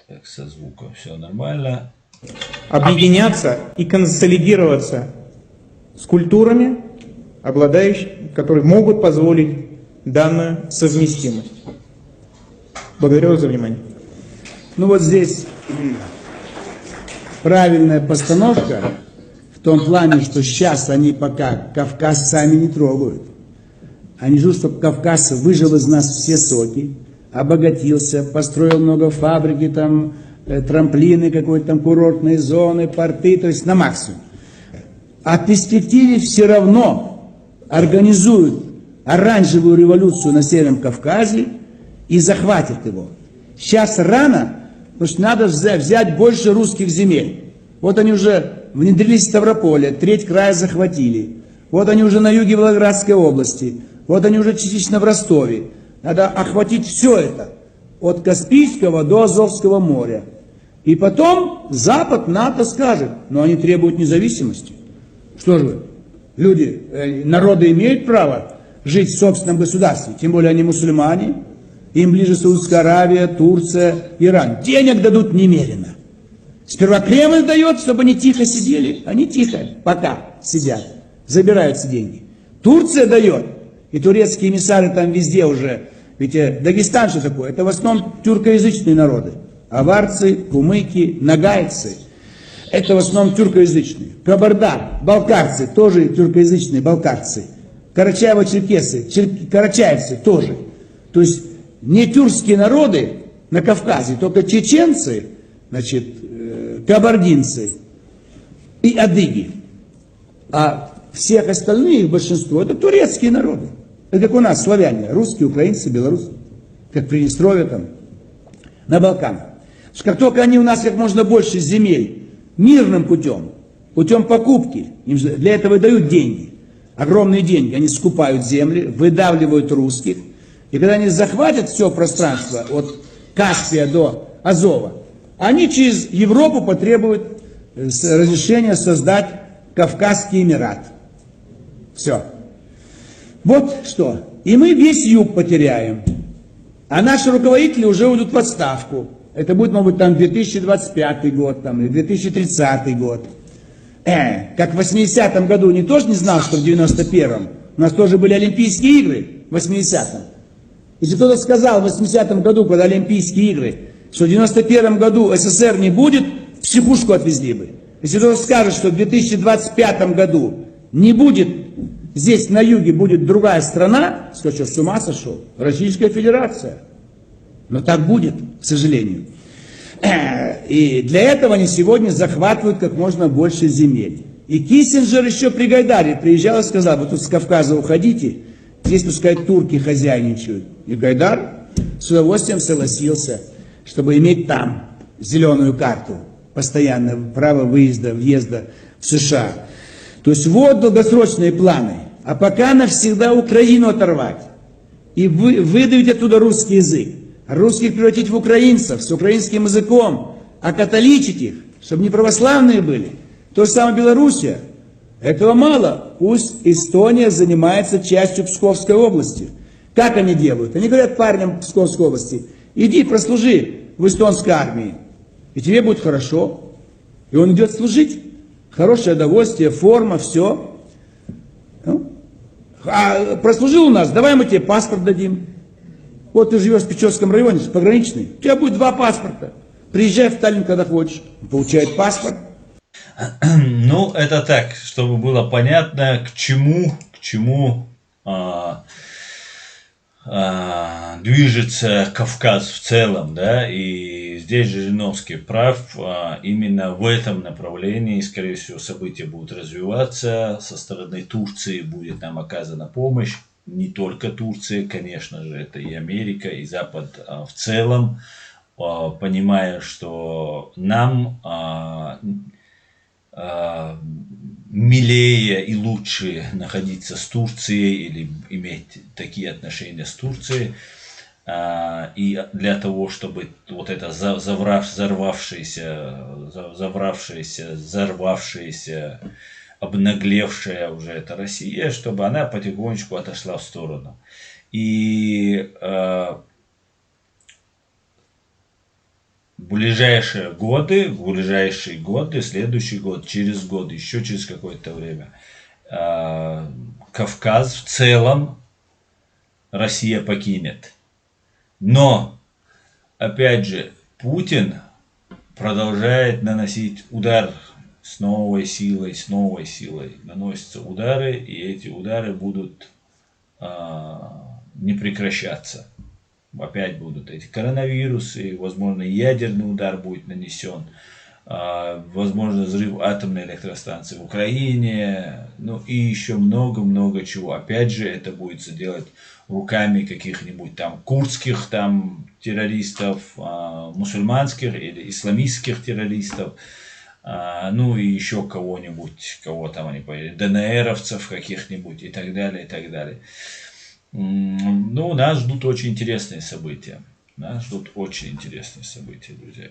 Так, со звуком все нормально. Объединяться и консолидироваться с культурами, которые могут позволить данную совместимость. Благодарю вас за внимание. Ну вот здесь правильная постановка в том плане, что сейчас они пока Кавказ сами не трогают. Они ждут, чтобы Кавказ выжил из нас все соки, обогатился, построил много фабрики, там, трамплины, какой-то там курортные зоны, порты, то есть на максимум. А в перспективе все равно организуют оранжевую революцию на Северном Кавказе и захватят его. Сейчас рано, потому что надо взять больше русских земель. Вот они уже внедрились в Ставрополе, треть края захватили. Вот они уже на юге Волгоградской области. Вот они уже частично в Ростове. Надо охватить все это, от Каспийского до Азовского моря. И потом Запад, НАТО скажет, но они требуют независимости. Что же вы, люди, народы имеют право жить в собственном государстве, тем более они мусульмане, им ближе Саудовская Аравия, Турция, Иран. Денег дадут немерено. Сперва Кремль дает, чтобы они тихо сидели, они тихо пока сидят, забираются деньги. Турция дает. И турецкие эмиссары там везде уже, ведь Дагестан что такое? Это в основном тюркоязычные народы. Аварцы, кумыки, нагайцы. Это в основном тюркоязычные. Кабардар, балкарцы, тоже тюркоязычные балкарцы. Карачаево-черкесы, карачаевцы тоже. То есть не тюркские народы на Кавказе, только чеченцы, значит, кабардинцы и адыги. А всех остальных, большинство, это турецкие народы. Это как у нас, славяне, русские, украинцы, белорусы, как Приднестровье там, на Балканах. Потому что как только они у нас как можно больше земель, мирным путем, путем покупки, им же для этого и дают деньги, огромные деньги, они скупают земли, выдавливают русских, И когда они захватят все пространство от Каспия до Азова, они через Европу потребуют разрешения создать Кавказский Эмират. Все. Вот что. И мы весь юг потеряем. А наши руководители уже уйдут в отставку. Это будет, может быть, там 2025 год, там, или 2030 год. Как в 80-м году, не тоже не знал, что в 91-м у нас тоже были Олимпийские игры в 80-м. Если кто-то сказал в 80-м году, когда Олимпийские игры, что в 91-м году СССР не будет, в психушку отвезли бы. Если кто-то скажет, что в 2025 году не будет, здесь на юге будет другая страна, скажет, что с ума сошел, Российская Федерация. Но так будет, к сожалению. И для этого они сегодня захватывают как можно больше земель. И Киссинджер еще при Гайдаре приезжал и сказал: вы тут с Кавказа уходите, здесь, пускай турки хозяйничают. И Гайдар с удовольствием согласился, чтобы иметь там зеленую карту, постоянно право выезда, въезда в США. То есть вот долгосрочные планы. А пока навсегда Украину оторвать и выдавить оттуда русский язык. Русских превратить в украинцев с украинским языком, а католичить их, чтобы не православные были. То же самое Белоруссия. Этого мало. Пусть Эстония занимается частью Псковской области. Как они делают? Они говорят парням Псковской области: иди прослужи в эстонской армии, и тебе будет хорошо. И он идет служить. Хорошее удовольствие, форма, все. А прослужил у нас, давай мы тебе паспорт дадим. Вот ты живешь в Печорском районе, пограничный, у тебя будет 2 паспорта. Приезжай в Таллин, когда хочешь. Получает паспорт. Ну, это так, чтобы было понятно, к чему движется Кавказ в целом, да, и здесь же Жириновский прав, именно в этом направлении, скорее всего, события будут развиваться, со стороны Турции будет нам оказана помощь, не только Турция, конечно же, это и Америка, и Запад в целом, понимая, что нам милее и лучше находиться с Турцией или иметь такие отношения с Турцией. И для того, чтобы вот это взорвавшаяся, обнаглевшая уже эта Россия, чтобы она потихонечку отошла в сторону. И в ближайшие годы, следующий год, через год, еще через какое-то время, Кавказ в целом Россия покинет. Но, опять же, Путин продолжает наносить удар с новой силой. Наносятся удары, и эти удары будут не прекращаться. Опять будут эти коронавирусы, возможно, ядерный удар будет нанесен, возможно, взрыв атомной электростанции в Украине, ну и еще много-много чего. Опять же, это будет делать руками каких-нибудь там курдских там террористов, мусульманских или исламистских террористов, ну и еще кого-нибудь, кого там они поняли, ДНРовцев каких-нибудь и так далее, и так далее. Ну, нас ждут очень интересные события. Друзья.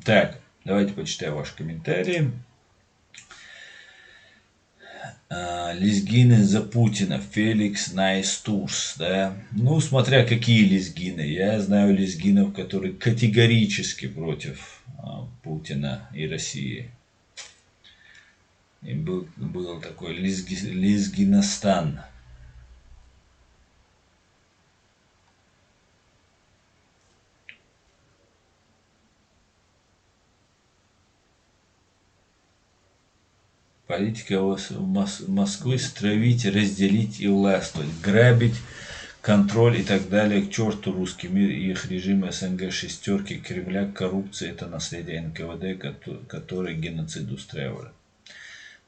Так, давайте почитаем ваши комментарии. Лезгины за Путина. Феликс Найстурс. Да? Ну, смотря какие лезгины. Я знаю лезгинов, которые категорически против Путина и России. И был такой Лезгиностан. Политика Москвы — стравить, разделить и властвовать, грабить, контроль и так далее. К черту русский мир и их режимы СНГ, шестерки, Кремля, коррупция — это наследие НКВД, которые геноцид устраивали.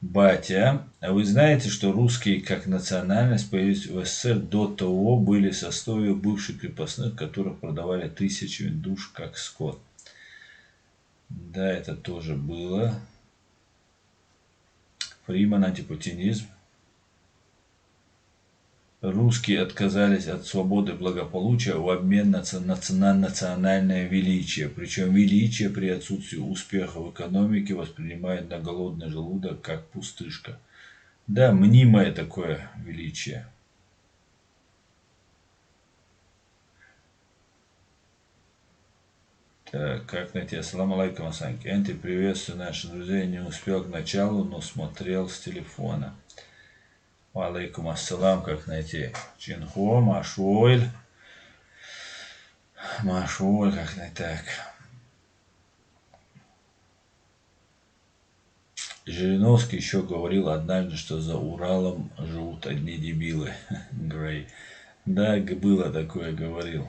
Батя, а вы знаете, что русские как национальность появились в СССР до того, были сословия бывших крепостных, которых продавали тысячами душ как скот? Да, это тоже было. Фриман, антипутинизм. русские отказались от свободы и благополучия в обмен на национальное величие. Причем величие при отсутствии успеха в экономике воспринимают на голодный желудок как пустышка. Да, мнимое такое величие. Так, как найти? Ассаламу алейкум, Асанки. Энти, приветствую наших друзей. Не успел к началу, но смотрел с телефона. Алейкум ассалам, как найти? Чинхо, Машуэль. Машуэль, как найти? Так. Жириновский еще говорил однажды, что за Уралом живут одни дебилы. Грей. Да, было такое, говорил.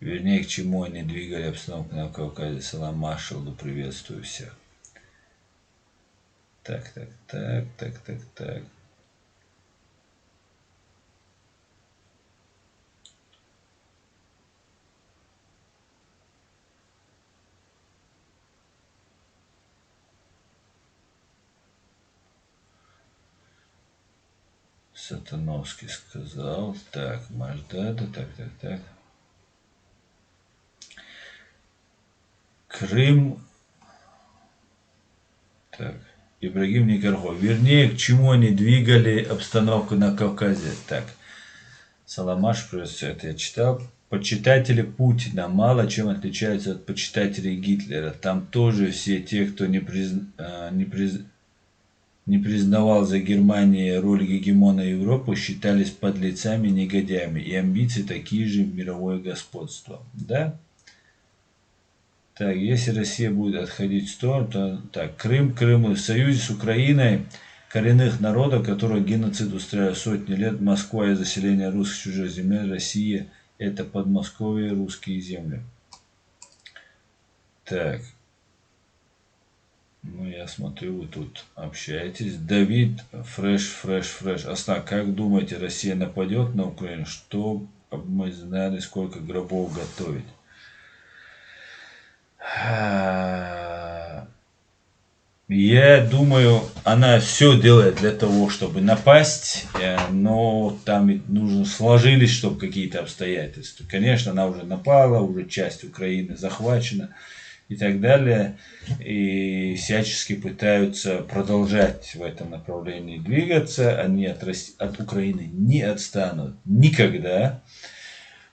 Вернее, к чему они двигали обстановку на Кавказе. Салам Машалду, приветствую всех. Так. Сатановский сказал. Так, Маждада, так. Крым. Так. Ибрагим Никархов. Вернее, к чему они двигали обстановку на Кавказе. Так. Саламаш, просто это я читал. Почитатели Путина мало чем отличаются от почитателей Гитлера. Там тоже все те, кто не признавал за Германией роль гегемона Европы, считались подлецами, негодяями. И амбиции такие же мировое господство. Да? Так, если Россия будет отходить в сторону, то так, Крым в союзе с Украиной коренных народов, которые геноцид устраивают сотни лет. Москва и заселение русских чужих земель. Россия — это Подмосковье, русские земли. Так. Ну, я смотрю, вы тут общаетесь. Давид, фреш. Асна, как думаете, Россия нападет на Украину? Чтобы мы знали, сколько гробов готовить. Я думаю, она все делает для того, чтобы напасть, но там ведь сложились, чтобы какие-то обстоятельства. Конечно, она уже напала, уже часть Украины захвачена и так далее. И всячески пытаются продолжать в этом направлении двигаться. Они от Украины не отстанут никогда.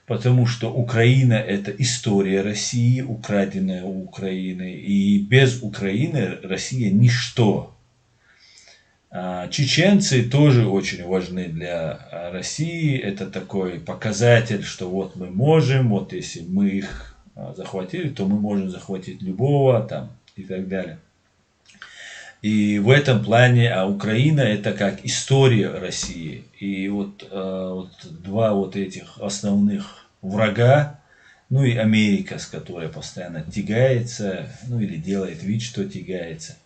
Потому что Украина — это история России, украденная у Украины. И без Украины Россия — ничто. Чеченцы тоже очень важны для России. Это такой показатель, что вот мы можем, вот если мы их захватили, то мы можем захватить любого там и так далее. И в этом плане Украина — это как история России. И вот два вот этих основных врага, ну и Америка, с которой постоянно тягается, ну или делает вид, что тягается.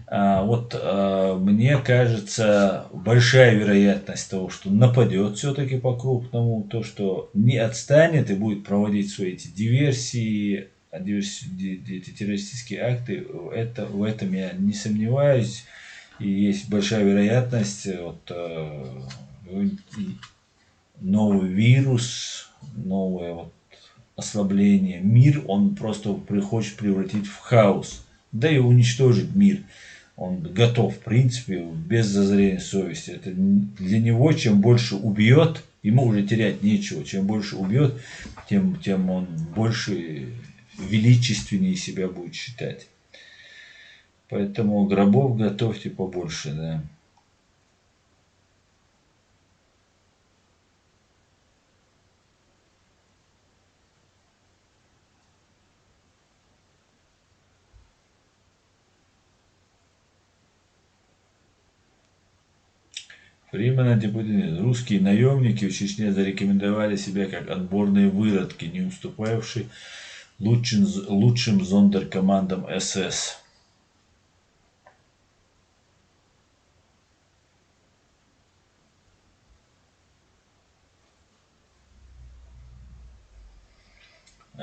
Мне кажется, большая вероятность того, что нападет все-таки по-крупному, то, что не отстанет и будет проводить свои эти диверсии, эти террористические акты, в этом я не сомневаюсь. И есть большая вероятность, новый вирус, новое ослабление. Мир он просто хочет превратить в хаос, да и уничтожить мир. Он готов, в принципе, без зазрения совести. Это для него, чем больше убьет, ему уже терять нечего. Чем больше убьет, тем он больше величественнее себя будет считать. Поэтому гробов готовьте побольше, да. Временно депутаты, русские наемники в Чечне зарекомендовали себя как отборные выродки, не уступавшие лучшим зондеркомандам СС.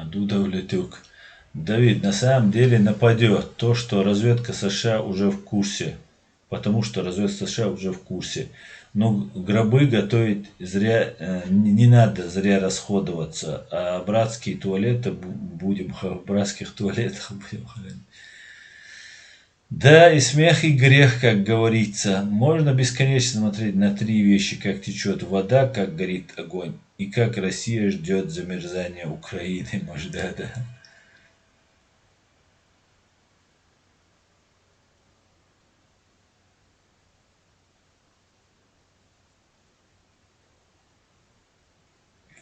Дуда Влетюк. Давид, на самом деле нападет то, что разведка США уже в курсе. Потому что разведка США уже в курсе. Но гробы готовить зря, не надо зря расходоваться. А братские туалеты будем, в братских туалетах будем хоронить. Да, и смех, и грех, как говорится. Можно бесконечно смотреть на три вещи: как течет вода, как горит огонь, и как Россия ждет замерзания Украины. Может, да.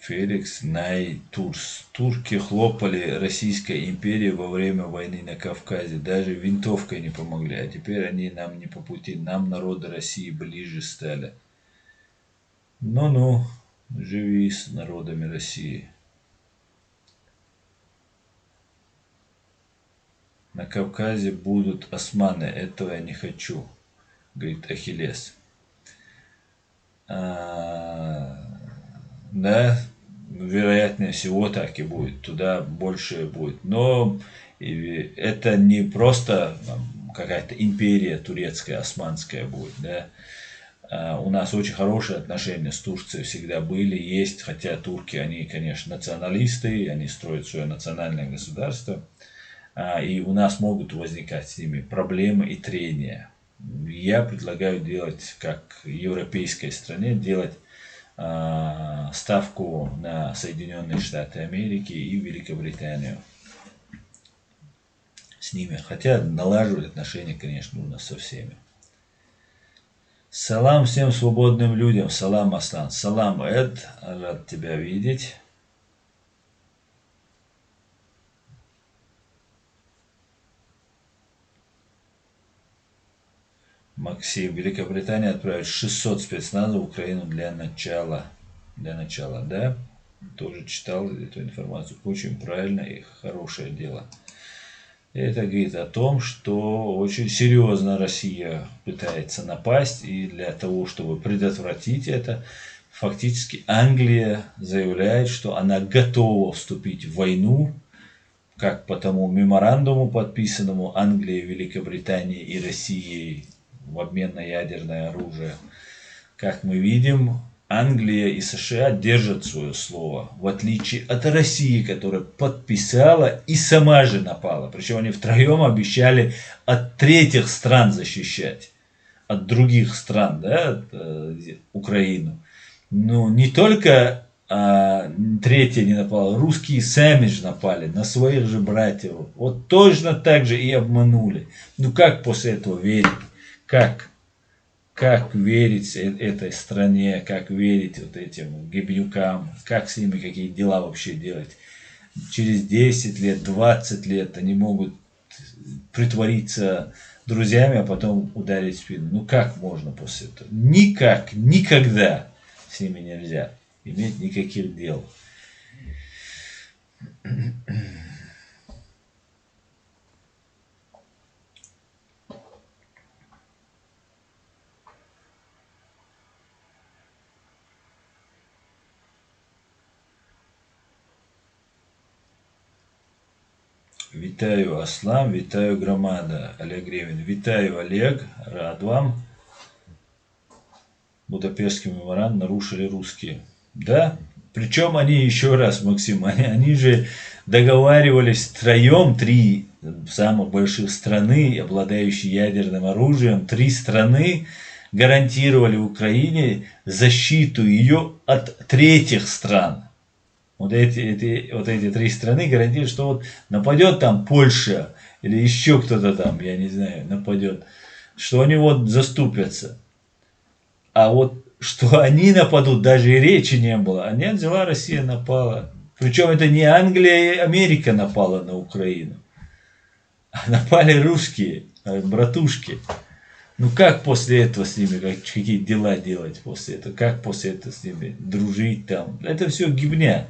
Феликс Найтурс. Турки хлопали Российской империи во время войны на Кавказе. Даже винтовкой не помогли. А теперь они нам не по пути. Нам, народы России, ближе стали. Ну-ну, живи с народами России. На Кавказе будут османы. Этого я не хочу, говорит Ахиллес. Да, вероятнее всего так и будет. Туда больше будет. Но это не просто какая-то империя турецкая, османская будет. Да? У нас очень хорошие отношения с Турцией всегда были, есть. Хотя турки, они, конечно, националисты, они строят свое национальное государство. И у нас могут возникать с ними проблемы и трения. Я предлагаю делать, как в европейской стране, делать ставку на Соединенные Штаты Америки и Великобританию с ними. Хотя налаживать отношения, конечно, нужно со всеми. Салам всем свободным людям. Салам, Аслан. Салам, Эд. Рад тебя видеть. Максим. Великобритания отправит 600 спецназов в Украину для начала. Да? Тоже читал эту информацию. Очень правильно и хорошее дело. Это говорит о том, что очень серьезно Россия пытается напасть. И для того, чтобы предотвратить это, фактически Англия заявляет, что она готова вступить в войну, как по тому меморандуму, подписанному Англией, Великобританией и Россией в обмен на ядерное оружие. Как мы видим, Англия и США держат свое слово, в отличие от России, которая подписала и сама же напала. Причем они втроем обещали от третьих стран защищать, от других стран, да, Украину. Но не только третья не напала, русские сами же напали на своих же братьев. Вот точно так же и обманули. Ну как после этого верить? Как верить этой стране, как верить вот этим гибнюкам, как с ними какие дела вообще делать? Через 10 лет, 20 лет они могут притвориться друзьями, а потом ударить в спину. Ну как можно после этого? Никак, никогда с ними нельзя иметь никаких дел. Вітаю, Аслан, вітаю, громада. Олег Ревин. Вітаю, Олег, рад вам. Будапештский меморандум нарушили русские. Да? Причем они, еще раз, Максим, они же договаривались втроем, три самых больших страны, обладающие ядерным оружием, три страны гарантировали Украине защиту ее от третьих стран. Вот эти три страны гарантируют, что вот нападет там Польша или еще кто-то там, я не знаю, нападет, что они вот заступятся. А вот что они нападут, даже и речи не было. А нет, взяла Россия, напала. Причем это не Англия и Америка напала на Украину. А напали русские, братушки. Ну как после этого с ними, какие дела делать после этого? Как после этого с ними дружить там? Это все гибня.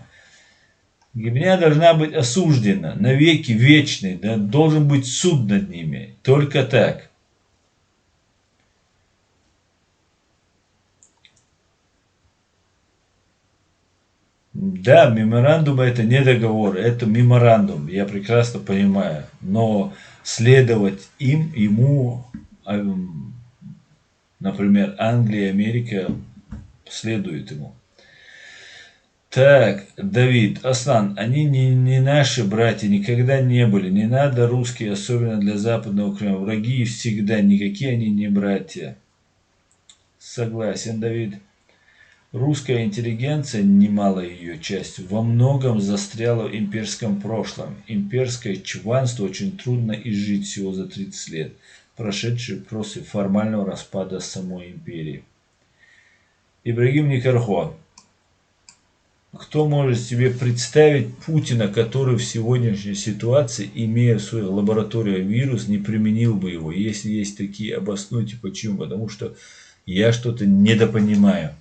Гибня должна быть осуждена навеки вечной, да, должен быть суд над ними. Только так. Да, меморандум это не договор, это меморандум, я прекрасно понимаю. Но следовать ему, например, Англия и Америка следуют ему. Так, Давид, Аслан, они не наши братья, никогда не были. Не надо русские, особенно для Западного Крыма. Враги всегда, никакие они не братья. Согласен, Давид. Русская интеллигенция, немалая ее часть, во многом застряла в имперском прошлом. Имперское чванство очень трудно изжить всего за 30 лет, прошедшие после формального распада самой империи. Ибрагим Никархо. Кто может себе представить Путина, который в сегодняшней ситуации, имея в своей лаборатории вирус, не применил бы его? Если есть такие, обоснуйте почему. Потому что я что-то недопонимаю.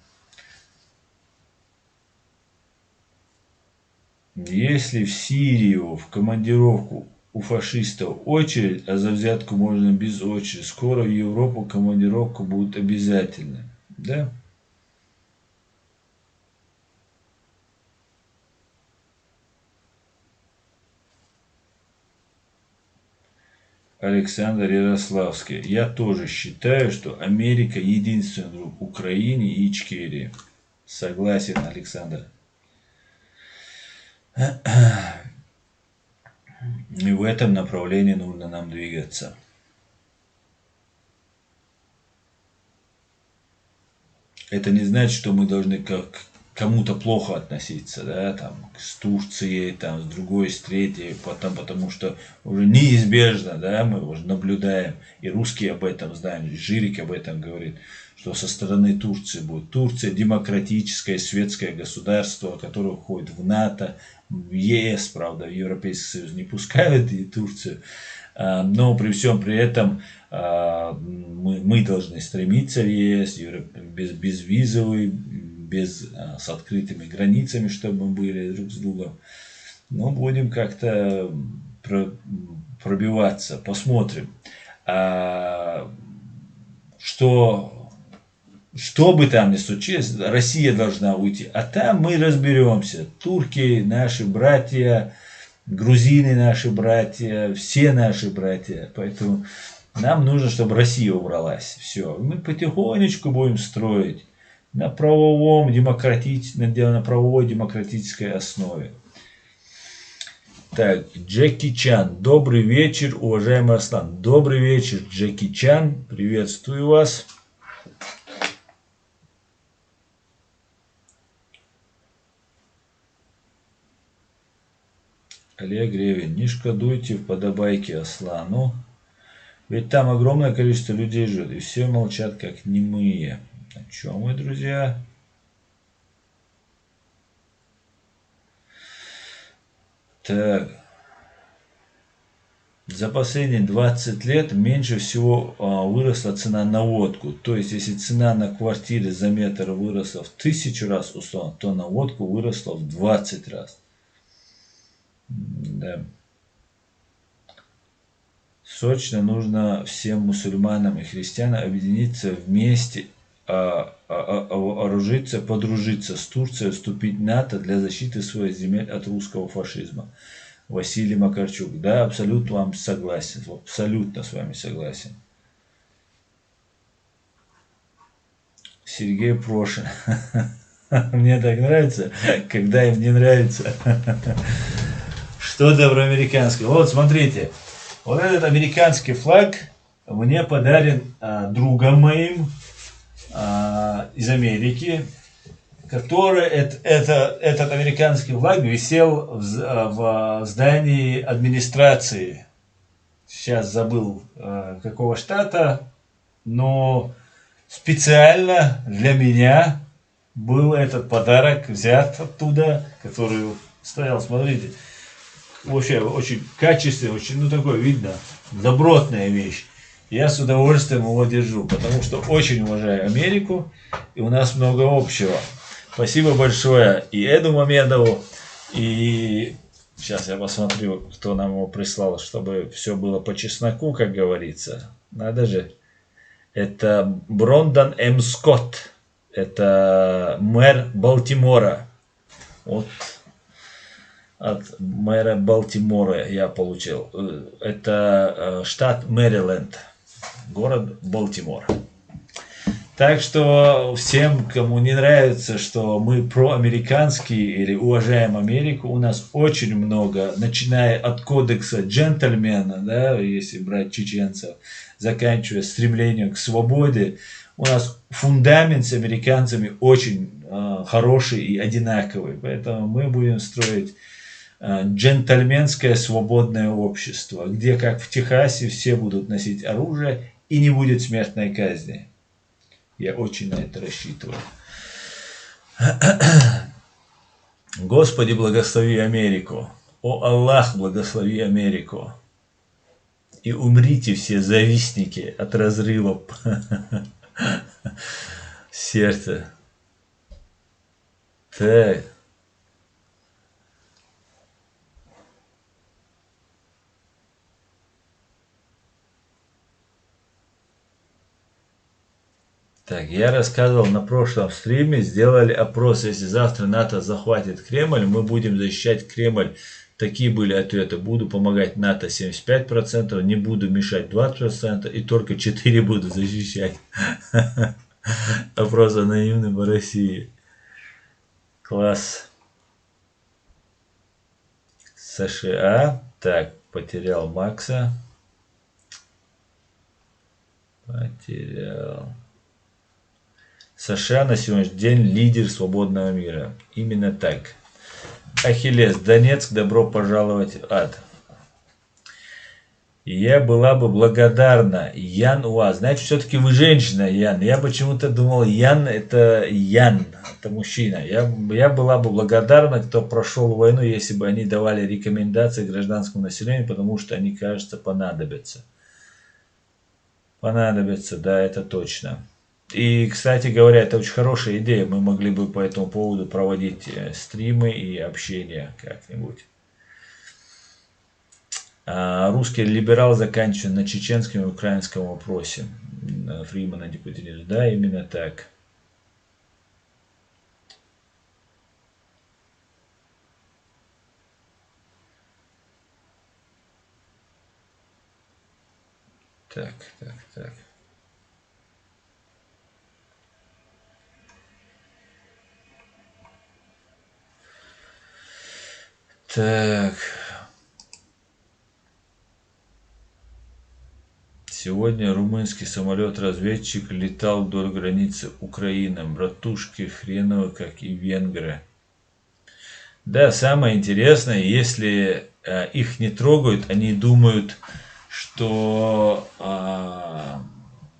Если в Сирию в командировку у фашистов очередь, а за взятку можно без очереди, скоро в Европу командировка будет обязательно. Да? Александр Ярославский. Я тоже считаю, что Америка единственный друг Украине и Ичкерии. Согласен, Александр. И в этом направлении нужно нам двигаться. Это не значит, что мы должны к кому-то плохо относиться, да, там, с Турцией, там, с другой, с третьей, потому что уже неизбежно, да, мы уже наблюдаем, и русские об этом знают, и Жирик об этом говорит, что со стороны Турции будет. Турция демократическое, светское государство, которое входит в НАТО, в ЕС, правда, в Европейский Союз не пускают и Турцию, но при всем при этом мы должны стремиться в ЕС, безвизовый, с открытыми границами, чтобы мы были друг с другом. Но будем как-то пробиваться, посмотрим. Что бы там ни случилось, Россия должна уйти. А там мы разберемся. Турки наши братья, грузины наши братья, все наши братья. Поэтому нам нужно, чтобы Россия убралась. Все. Мы потихонечку будем строить на правовой демократической основе. Так, Джеки Чан. Добрый вечер, уважаемый Аслан. Добрый вечер, Джеки Чан. Приветствую вас. Олег Ревин. Не шкодуйте в подобайке Аслану. Ведь там огромное количество людей живет, и все молчат, как немые. О чем мы, друзья? Так. За последние 20 лет меньше всего выросла цена на водку. То есть, если цена на квартиры за метр выросла в 1000 раз, условно, то на водку выросла в 20 раз. Да. Срочно нужно всем мусульманам и христианам объединиться вместе, вооружиться, подружиться с Турцией, вступить в НАТО для защиты своих земель от русского фашизма. Василий Макарчук. Да, абсолютно вам согласен. Абсолютно с вами согласен. Сергей Прошин. Мне так нравится, когда им не нравится. Что-то про американский. Вот, смотрите. Вот этот американский флаг мне подарен другом моим из Америки, который этот американский флаг висел в здании администрации. Сейчас забыл какого штата, но специально для меня был этот подарок взят оттуда, который стоял, смотрите. Вообще очень качественный, очень, ну такой видно, добротная вещь. Я с удовольствием его держу, потому что очень уважаю Америку, и у нас много общего. Спасибо большое и Эду Мамедову, и сейчас я посмотрю, кто нам его прислал, чтобы все было по чесноку, как говорится. Надо же. Это Брондан М. Скотт, это мэр Балтимора. от мэра Балтимора я получил. Это штат Мэриленд, город Балтимор. Так что всем, кому не нравится, что мы проамериканские или уважаем Америку, у нас очень много, начиная от кодекса джентльмена, да, если брать чеченцев, заканчивая стремлением к свободе, у нас фундамент с американцами очень хороший и одинаковый. Поэтому мы будем строить джентльменское свободное общество, где, как в Техасе, все будут носить оружие и не будет смертной казни. Я очень на это рассчитываю. Господи, благослови Америку. О Аллах, благослови Америку. И умрите все завистники от разрыва сердца. Так. Так, я рассказывал на прошлом стриме, сделали опрос, если завтра НАТО захватит Кремль, мы будем защищать Кремль. Такие были ответы. Буду помогать НАТО 75%, не буду мешать 20% и только 4% буду защищать. Опрос анонимный по России. Класс. США. Так, потерял Макса. Потерял. США на сегодняшний день лидер свободного мира. Именно так. Ахиллес, Донецк, добро пожаловать в ад. Я была бы благодарна, Ян Уа. Знаете, все-таки вы женщина, Ян. Я почему-то думал, Ян, это мужчина. Я была бы благодарна, кто прошел войну, если бы они давали рекомендации гражданскому населению, потому что они, кажется, понадобятся. Понадобятся, да, это точно. И, кстати говоря, это очень хорошая идея. Мы могли бы по этому поводу проводить стримы и общение как-нибудь. Русский либерал заканчивает на чеченском и украинском вопросе. Фримана депутировали. Да, именно так. Так. Так. Сегодня румынский самолет-разведчик летал вдоль границы Украины. Братушки хреновы, как и венгры. Да, самое интересное, если их не трогают, они думают, что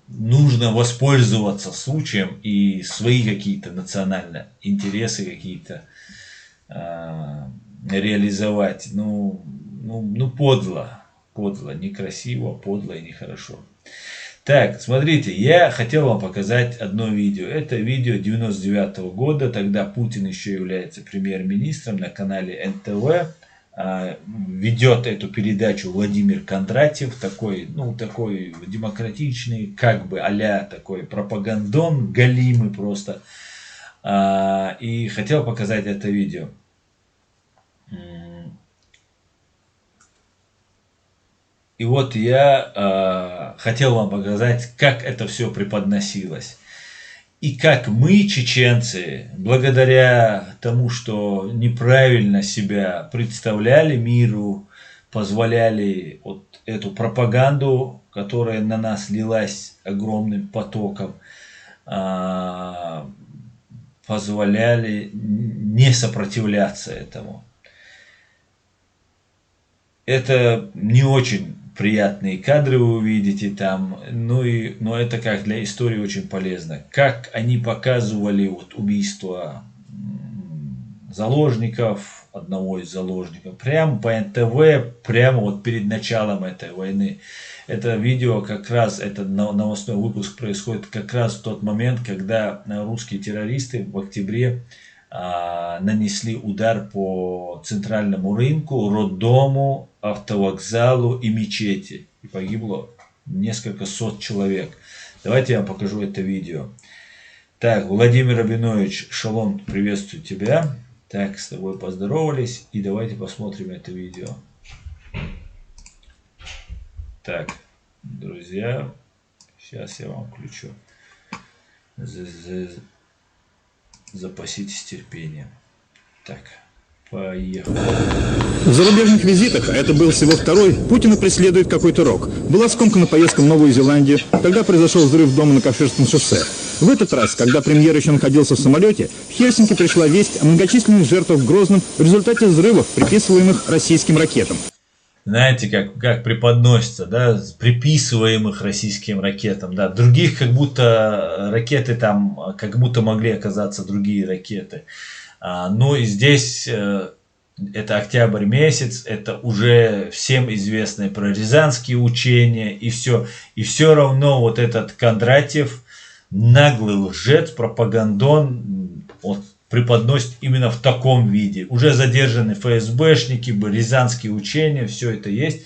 нужно воспользоваться случаем и свои какие-то национальные интересы какие-то реализовать. Ну, подло, некрасиво, подло и нехорошо. Так, смотрите, я хотел вам показать одно видео. Это видео 99-го года, тогда Путин еще является премьер-министром, на канале НТВ. Ведет эту передачу Владимир Кондратьев, такой демократичный, как бы а-ля такой пропагандон, галимый просто. И хотел показать это видео. И вот я хотел вам показать, как это все преподносилось. И как мы, чеченцы, благодаря тому, что неправильно себя представляли миру, позволяли вот эту пропаганду, которая на нас лилась огромным потоком, позволяли не сопротивляться этому. Это не очень приятные кадры вы увидите там, но это как для истории очень полезно. Как они показывали вот убийство заложников, одного из заложников, прямо по НТВ, прямо вот перед началом этой войны. Это видео как раз, этот новостной выпуск происходит как раз в тот момент, когда русские террористы в октябре нанесли удар по центральному рынку, роддому, автовокзалу и мечети. И погибло несколько сот человек. Давайте я вам покажу это видео. Так, Владимир Рабинович, шалом, приветствую тебя. Так, с тобой поздоровались, и давайте посмотрим это видео. Так, друзья, сейчас я вам включу. Запаситесь терпением. Так, поехали. В зарубежных визитах, а это был всего второй, Путина преследует какой-то рок. Была скомкана поездка в Новую Зеландию, когда произошел взрыв дома на Каширском шоссе. В этот раз, когда премьер еще находился в самолете, в Хельсинки пришла весть о многочисленных жертвах в Грозном в результате взрывов, приписываемых российским ракетам. Знаете, как преподносится, да, приписываемых российским ракетам, да, других как будто ракеты там, как будто могли оказаться другие ракеты. Ну и здесь это октябрь месяц, это уже всем известные про рязанские учения и все равно вот этот Кондратьев, наглый лжец, пропагандон, вот, преподносит именно в таком виде. Уже задержаны ФСБшники, рязанские учения, все это есть.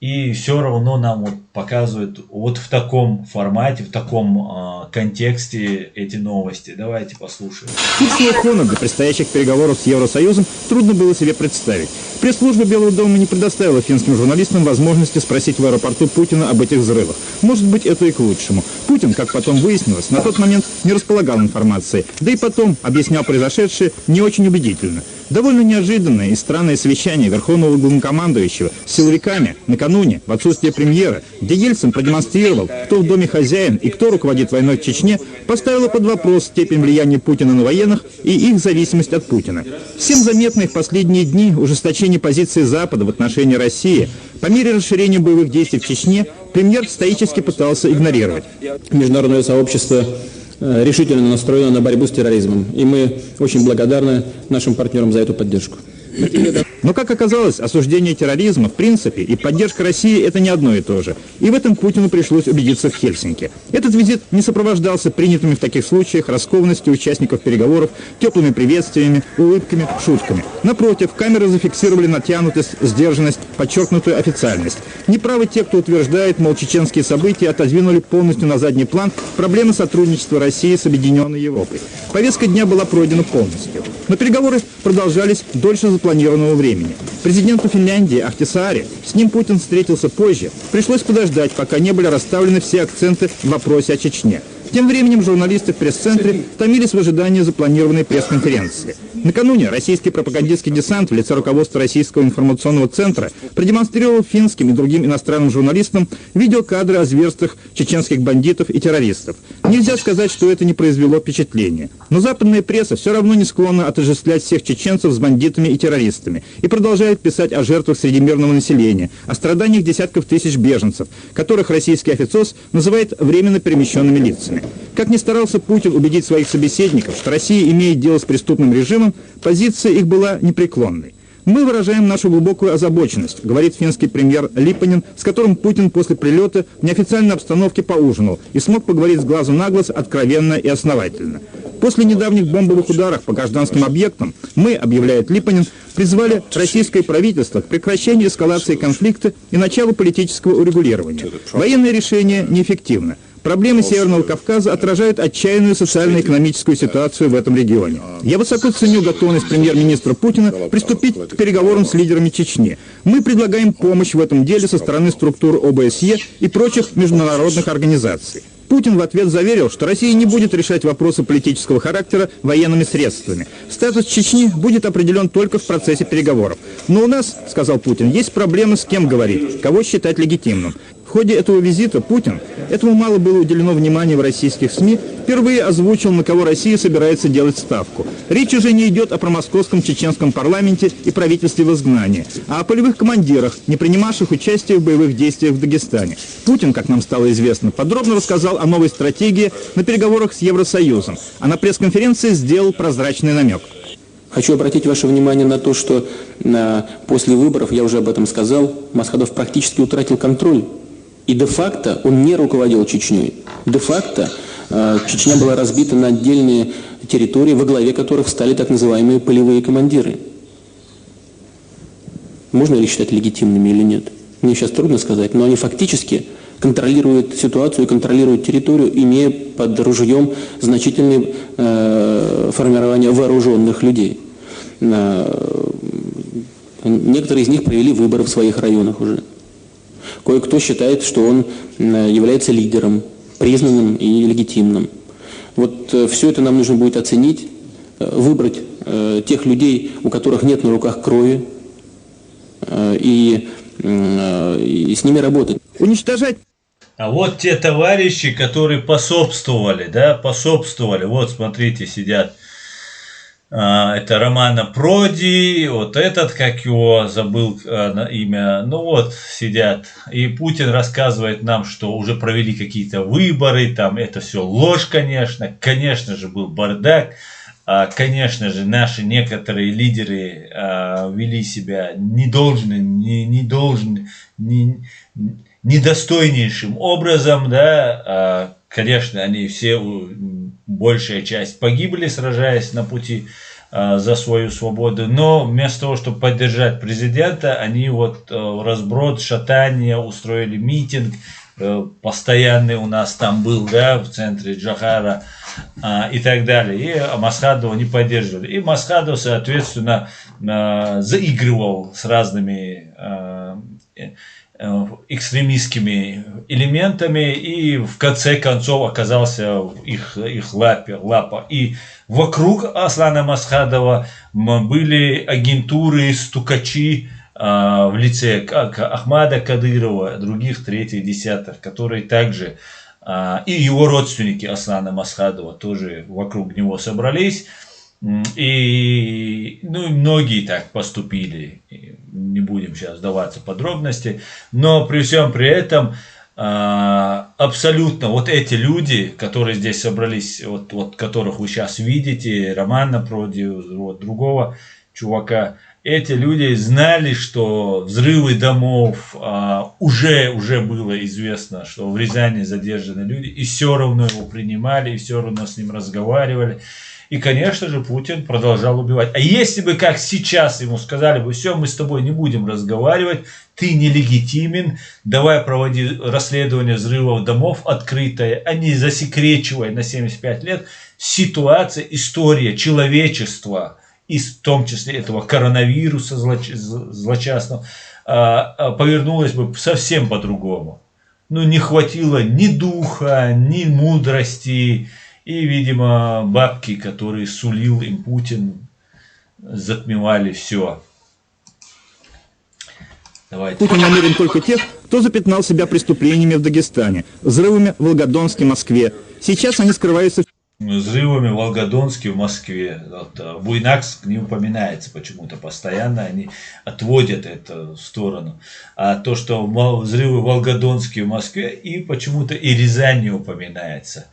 И все равно нам вот показывают вот в таком формате, в таком контексте эти новости. Давайте послушаем. Собственного фона для предстоящих переговоров с Евросоюзом трудно было себе представить. Пресс-служба Белого дома не предоставила финским журналистам возможности спросить в аэропорту Путина об этих взрывах. Может быть, это и к лучшему. Путин, как потом выяснилось, на тот момент не располагал информацией, да и потом объяснял произошедшее не очень убедительно. Довольно неожиданное и странное совещание Верховного Главнокомандующего с силовиками накануне, в отсутствие премьера, где Ельцин продемонстрировал, кто в доме хозяин и кто руководит войной в Чечне, поставило под вопрос степень влияния Путина на военных и их зависимость от Путина. Всем заметны в последние дни ужесточение позиции Запада в отношении России. По мере расширения боевых действий в Чечне премьер стоически пытался игнорировать. Международное сообщество решительно настроено на борьбу с терроризмом. И мы очень благодарны нашим партнерам за эту поддержку. Но, как оказалось, осуждение терроризма в принципе и поддержка России – это не одно и то же. И в этом Путину пришлось убедиться в Хельсинки. Этот визит не сопровождался принятыми в таких случаях раскованностью участников переговоров, теплыми приветствиями, улыбками, шутками. Напротив, камеры зафиксировали натянутость, сдержанность, подчеркнутую официальность. Неправы те, кто утверждает, мол, чеченские события отодвинули полностью на задний план проблемы сотрудничества России с Объединенной Европой. Повестка дня была пройдена полностью. Но переговоры продолжались дольше запланированного времени. Президенту Финляндии Ахтисаари, с ним Путин встретился позже, пришлось подождать, пока не были расставлены все акценты в вопросе о Чечне. Тем временем журналисты в пресс-центре томились в ожидании запланированной пресс-конференции. Накануне российский пропагандистский десант в лице руководства Российского информационного центра продемонстрировал финским и другим иностранным журналистам видеокадры о зверствах чеченских бандитов и террористов. Нельзя сказать, что это не произвело впечатления. Но западная пресса все равно не склонна отождествлять всех чеченцев с бандитами и террористами и продолжает писать о жертвах среди мирного населения, о страданиях десятков тысяч беженцев, которых российский официоз называет временно перемещенными лицами. Как ни старался Путин убедить своих собеседников, что Россия имеет дело с преступным режимом, позиция их была непреклонной. «Мы выражаем нашу глубокую озабоченность», говорит финский премьер Липпанен, с которым Путин после прилета в неофициальной обстановке поужинал и смог поговорить с глазу на глаз откровенно и основательно. После недавних бомбовых ударов по гражданским объектам мы, объявляет Липпанен, призвали российское правительство к прекращению эскалации конфликта и началу политического урегулирования. Военное решение неэффективно. Проблемы Северного Кавказа отражают отчаянную социально-экономическую ситуацию в этом регионе. Я высоко ценю готовность премьер-министра Путина приступить к переговорам с лидерами Чечни. Мы предлагаем помощь в этом деле со стороны структур ОБСЕ и прочих международных организаций. Путин в ответ заверил, что Россия не будет решать вопросы политического характера военными средствами. Статус Чечни будет определен только в процессе переговоров. Но у нас, сказал Путин, есть проблемы с кем говорить, кого считать легитимным. В ходе этого визита Путин, этому мало было уделено внимания в российских СМИ, впервые озвучил, на кого Россия собирается делать ставку. Речь уже не идет о промосковском чеченском парламенте и правительстве в изгнании, а о полевых командирах, не принимавших участие в боевых действиях в Дагестане. Путин, как нам стало известно, подробно рассказал о новой стратегии на переговорах с Евросоюзом, а на пресс-конференции сделал прозрачный намек. Хочу обратить ваше внимание на то, что после выборов, я уже об этом сказал, Масхадов практически утратил контроль. И де-факто он не руководил Чечней. Де-факто Чечня была разбита на отдельные территории, во главе которых стали так называемые полевые командиры. Можно ли считать легитимными или нет? Мне сейчас трудно сказать, но они фактически контролируют ситуацию и контролируют территорию, имея под ружьем значительное формирование вооруженных людей. некоторые из них провели выборы в своих районах уже. Кое-кто считает, что он является лидером, признанным и легитимным. Вот все это нам нужно будет оценить, выбрать тех людей, у которых нет на руках крови, и с ними работать. Уничтожать. А вот те товарищи, которые пособствовали, вот смотрите, сидят. Это Романо Проди, вот этот, как его, забыл имя, ну вот, сидят. И Путин рассказывает нам, что уже провели какие-то выборы, там это все ложь, конечно же был бардак. Конечно же, наши некоторые лидеры вели себя недостойнейшим образом, да, конечно, они все, большая часть погибли, сражаясь на пути за свою свободу, но вместо того, чтобы поддержать президента, они вот разброд, шатание, устроили митинг, постоянный у нас там был, да, в центре Джохара и так далее, и Масхадова не поддерживали. И Масхадов, соответственно, заигрывал с разными экстремистскими элементами и в конце концов оказался в их лапа. И вокруг Аслана Масхадова были агентуры, стукачи в лице Ахмада Кадырова, других третьих, десятых, которые также, и его родственники Аслана Масхадова тоже вокруг него собрались. И многие так поступили, не будем сейчас вдаваться в подробности, но при всем при этом абсолютно вот эти люди, которые здесь собрались, вот которых вы сейчас видите, Романо Проди, вот другого чувака, эти люди знали, что взрывы домов, уже было известно, что в Рязани задержаны люди, и все равно его принимали, и все равно с ним разговаривали. И, конечно же, Путин продолжал убивать. А если бы, как сейчас, ему сказали бы, все, мы с тобой не будем разговаривать, ты нелегитимен, давай проводи расследование взрывов домов открытое, а не засекречивай на 75 лет, ситуация, история человечества, и в том числе этого коронавируса злочастного, повернулась бы совсем по-другому. Не хватило ни духа, ни мудрости. И, видимо, бабки, которые сулил им Путин, затмевали все. Давайте. Путин намерен только тех, кто запятнал себя преступлениями в Дагестане, взрывами в Волгодонске, Москве. Сейчас они скрываются... Взрывами в Волгодонске, в Москве. Вот, Буйнакск не упоминается почему-то постоянно, они отводят это в сторону. А то, что взрывы в Волгодонске, в Москве, и почему-то и Рязань не упоминается.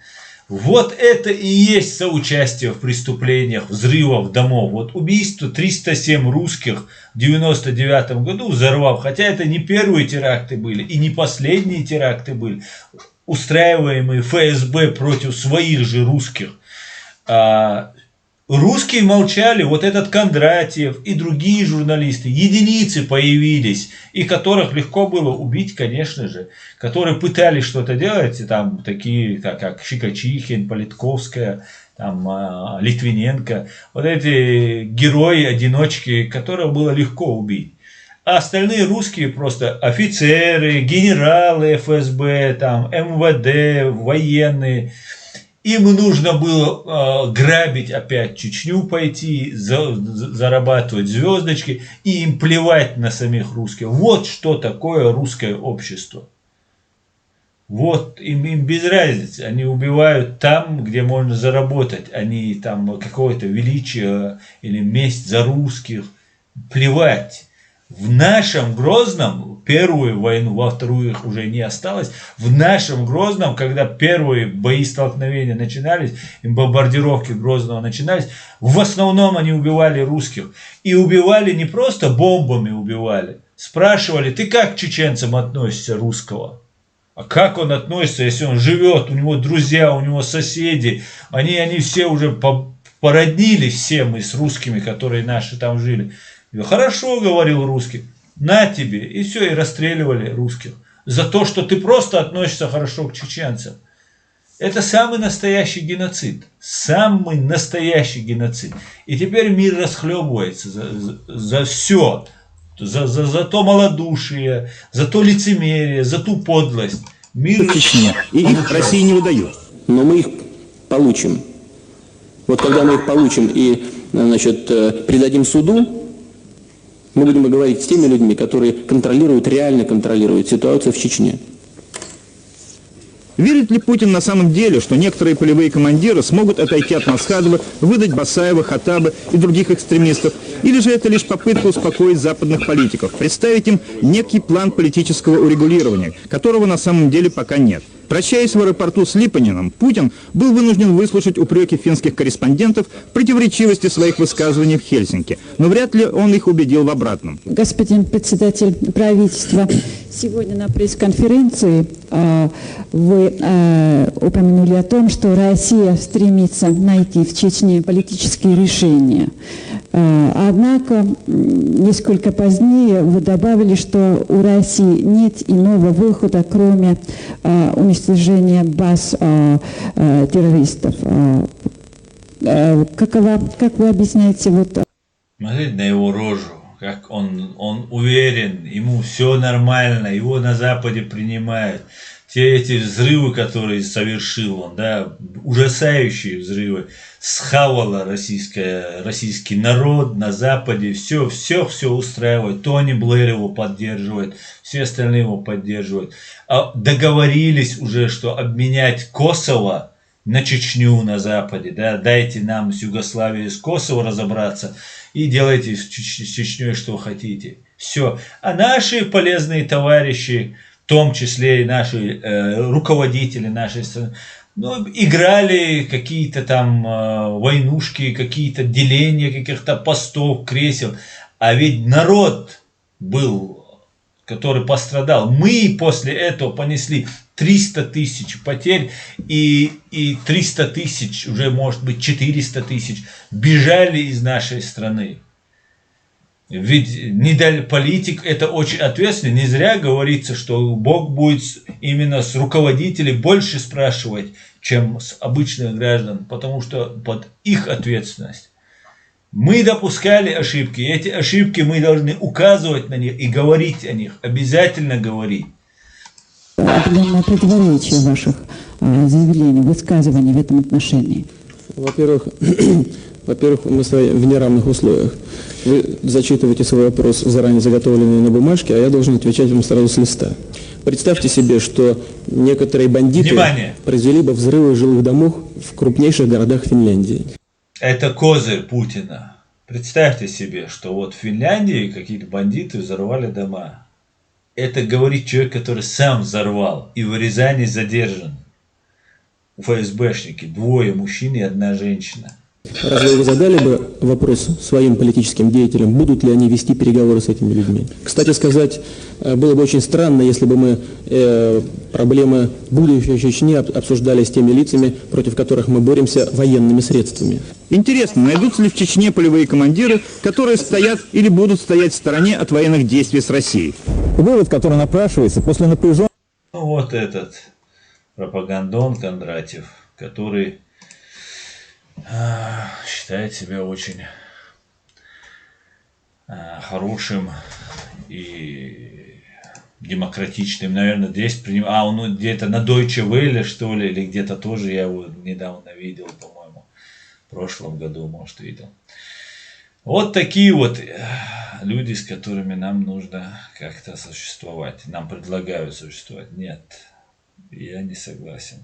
Вот это и есть соучастие в преступлениях, взрывов домов. Вот убийство 307 русских в 1999 году взорвав, хотя это не первые теракты были и не последние теракты были, устраиваемые ФСБ против своих же русских. Русские молчали, вот этот Кондратьев и другие журналисты, единицы появились, и которых легко было убить, конечно же, которые пытались что-то делать, и там такие, как Щекочихин, Политковская, там, Литвиненко, вот эти герои-одиночки, которых было легко убить. А остальные русские просто офицеры, генералы ФСБ, там, МВД, военные. Им нужно было грабить опять Чечню, пойти, зарабатывать звездочки, и им плевать на самих русских. Вот что такое русское общество. Вот им без разницы. Они убивают там, где можно заработать. Они там какое-то величие или месть за русских. Плевать. В нашем Грозном, первую войну, во вторую их уже не осталось, в нашем Грозном, когда первые бои столкновения начинались, и бомбардировки Грозного начинались, в основном они убивали русских. И убивали не просто бомбами убивали. Спрашивали, ты как к чеченцам относишься русского? А как он относится, если он живет, у него друзья, у него соседи, они все уже породнились, все мы с русскими, которые наши там жили. Хорошо, говорил русский, на тебе, и все, и расстреливали русских. За то, что ты просто относишься хорошо к чеченцам. Это самый настоящий геноцид. Самый настоящий геноцид. И теперь мир расхлебывается за все. За то малодушие, за то лицемерие, за ту подлость. Мир в Чечне, и их России не выдают. Но мы их получим. Вот когда мы их получим и, значит, передадим суду, мы будем говорить с теми людьми, которые реально контролируют ситуацию в Чечне. Верит ли Путин на самом деле, что некоторые полевые командиры смогут отойти от Масхадова, выдать Басаева, Хаттаба и других экстремистов? Или же это лишь попытка успокоить западных политиков, представить им некий план политического урегулирования, которого на самом деле пока нет? Прощаясь в аэропорту с Липаниным, Путин был вынужден выслушать упреки финских корреспондентов в противоречивости своих высказываний в Хельсинки, но вряд ли он их убедил в обратном. Господин председатель правительства, сегодня на пресс-конференции вы упомянули о том, что Россия стремится найти в Чечне политические решения. Однако, несколько позднее вы добавили, что у России нет иного выхода, кроме уничтожения баз террористов. Как вы объясняете вот... Смотрите на его рожу, как он уверен, ему все нормально, его на Западе принимают. Те эти взрывы, которые совершил он, да, ужасающие взрывы, схавало российский народ на Западе, все устраивает. Тони Блэр его поддерживает, все остальные его поддерживают. А договорились уже, что обменять Косово на Чечню на Западе, да, дайте нам с Югославией, с Косово разобраться и делайте с Чечней что хотите. Все. А наши полезные товарищи, в том числе и наши руководители нашей страны, играли какие-то там войнушки, какие-то деления каких-то постов, кресел. А ведь народ был, который пострадал. Мы после этого понесли 300 тысяч потерь и 300 тысяч, уже может быть 400 тысяч, бежали из нашей страны. Ведь политик это очень ответственно. Не зря говорится, что Бог будет именно с руководителей больше спрашивать, чем с обычных граждан, потому что под их ответственность. Мы допускали ошибки. Эти ошибки мы должны указывать на них и говорить о них. Обязательно говорить. Определенное противоречие ваших заявлений, высказываний в этом отношении. Во-первых, мы в неравных условиях. Вы зачитываете свой вопрос, заранее заготовленный на бумажке, а я должен отвечать вам сразу с листа. Представьте себе, что некоторые бандиты произвели бы взрывы жилых домов в крупнейших городах Финляндии. Это козырь Путина. Представьте себе, что вот в Финляндии какие-то бандиты взорвали дома. Это говорит человек, который сам взорвал и в Рязани задержан. ФСБшники, 2 мужчин и 1 женщина. Разве вы задали бы вопрос своим политическим деятелям, будут ли они вести переговоры с этими людьми? Кстати сказать, было бы очень странно, если бы мы проблемы будущей Чечни обсуждали с теми лицами, против которых мы боремся военными средствами. Интересно, найдутся ли в Чечне полевые командиры, которые стоят или будут стоять в стороне от военных действий с Россией? Вывод, который напрашивается после напряженного... Вот этот пропагандон Кондратьев, который считает себя очень хорошим и демократичным. Наверное, здесь он где-то на Deutsche Welle, что ли, или где-то тоже, я его недавно видел, по-моему, в прошлом году, может, видел. Вот такие вот люди, с которыми нам нужно как-то существовать. Нам предлагают существовать. Нет, я не согласен.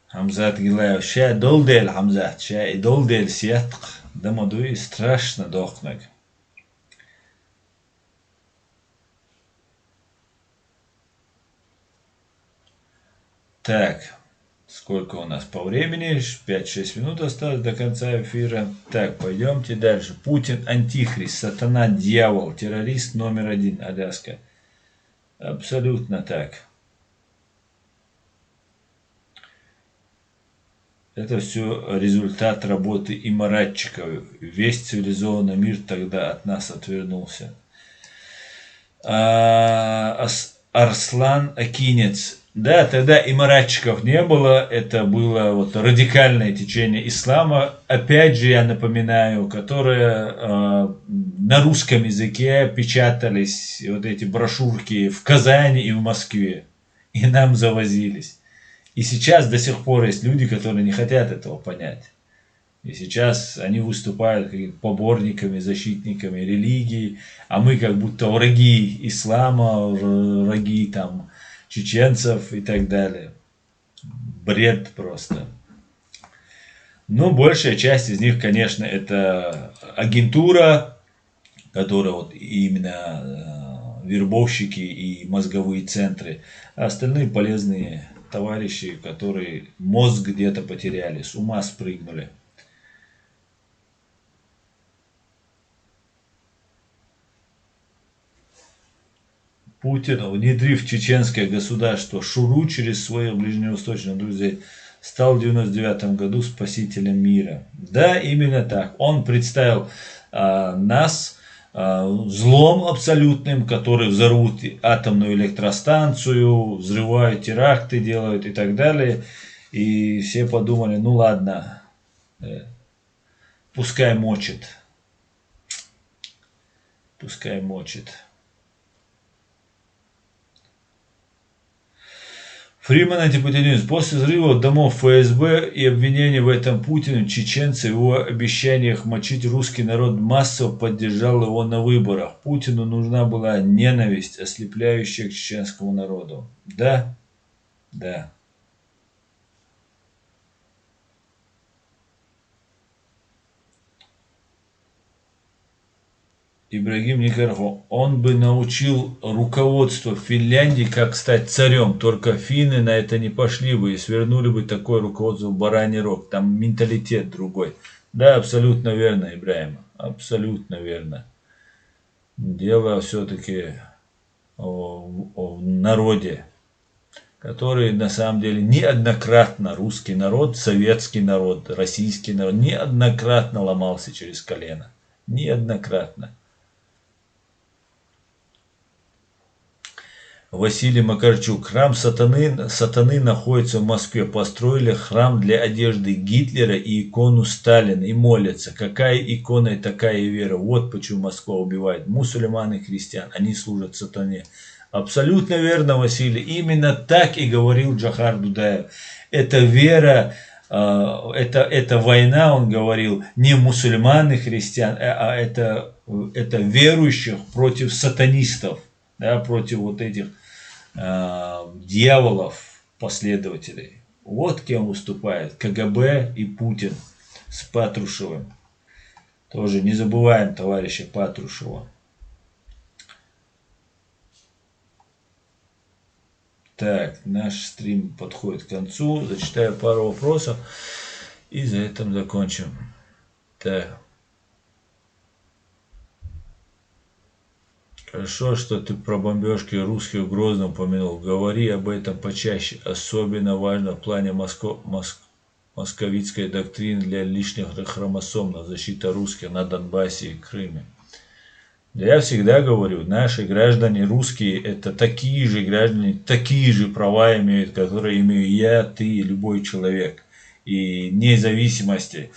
Хамзат Гилаев, ша долдель Хамзат, ша и долдель сиятк, да модуй страшно дохнак. Так, сколько у нас по времени? 5-6 минут осталось до конца эфира. Так, пойдемте дальше. Путин антихрист, сатана, дьявол, террорист номер 1, Аляска. Абсолютно так. Это все результат работы и Маратчикова. Весь цивилизованный мир тогда от нас отвернулся. Арслан Акинец. Да, тогда имаратчиков не было, это было вот радикальное течение ислама, опять же я напоминаю, которое на русском языке печатались вот эти брошюрки в Казани и в Москве, и нам завозились. И сейчас до сих пор есть люди, которые не хотят этого понять. И сейчас они выступают поборниками, защитниками религии, а мы как будто враги ислама, враги там чеченцев и так далее. Бред просто. Но большая часть из них, конечно, это агентура, которая вот именно вербовщики и мозговые центры, а остальные полезные товарищи, которые мозг где-то потеряли, с ума спрыгнули. Путин, внедрив чеченское государство Шуру через своих ближневосточных друзей, стал в 1999 году спасителем мира. Да, именно так. Он представил нас злом абсолютным, который взорвут атомную электростанцию, взрывают теракты, делают и так далее. И все подумали, ну ладно, пускай мочит. Пускай мочит. Фриман антипутинизм. После взрыва домов ФСБ и обвинений в этом Путину, чеченцы в его обещаниях мочить русский народ массово поддержал его на выборах. Путину нужна была ненависть, ослепляющая к чеченскому народу. Да, да. Ибрагим Никархов, он бы научил руководство Финляндии, как стать царем, только финны на это не пошли бы и свернули бы такое руководство в бараний рог, там менталитет другой. Да, абсолютно верно, Ибрагим, абсолютно верно. Дело все-таки о народе, который на самом деле неоднократно русский народ, советский народ, российский народ неоднократно ломался через колено. Неоднократно. Василий Макарчук. Храм сатаны находится в Москве. Построили храм для одежды Гитлера и икону Сталина и молятся. Какая икона и такая вера. Вот почему Москва убивает мусульман и христиан. Они служат сатане. Абсолютно верно, Василий. Именно так и говорил Джохар Дудаев. Это вера, это война, он говорил, не мусульман и христиан, а это верующих против сатанистов, да, против вот этих дьяволов, последователей. Вот кем выступает КГБ и Путин с Патрушевым. Тоже не забываем товарища Патрушева. Так, наш стрим подходит к концу. Зачитаю пару вопросов и за этим закончим. Так. Хорошо, что ты про бомбежки русских в Грозном упомянул. Говори об этом почаще. Особенно важно в плане московитской доктрины для лишних хромосом на защиту русских на Донбассе и Крыме. Да я всегда говорю, наши граждане русские, это такие же граждане, такие же права имеют, которые имею я, ты и любой человек. И вне зависимости,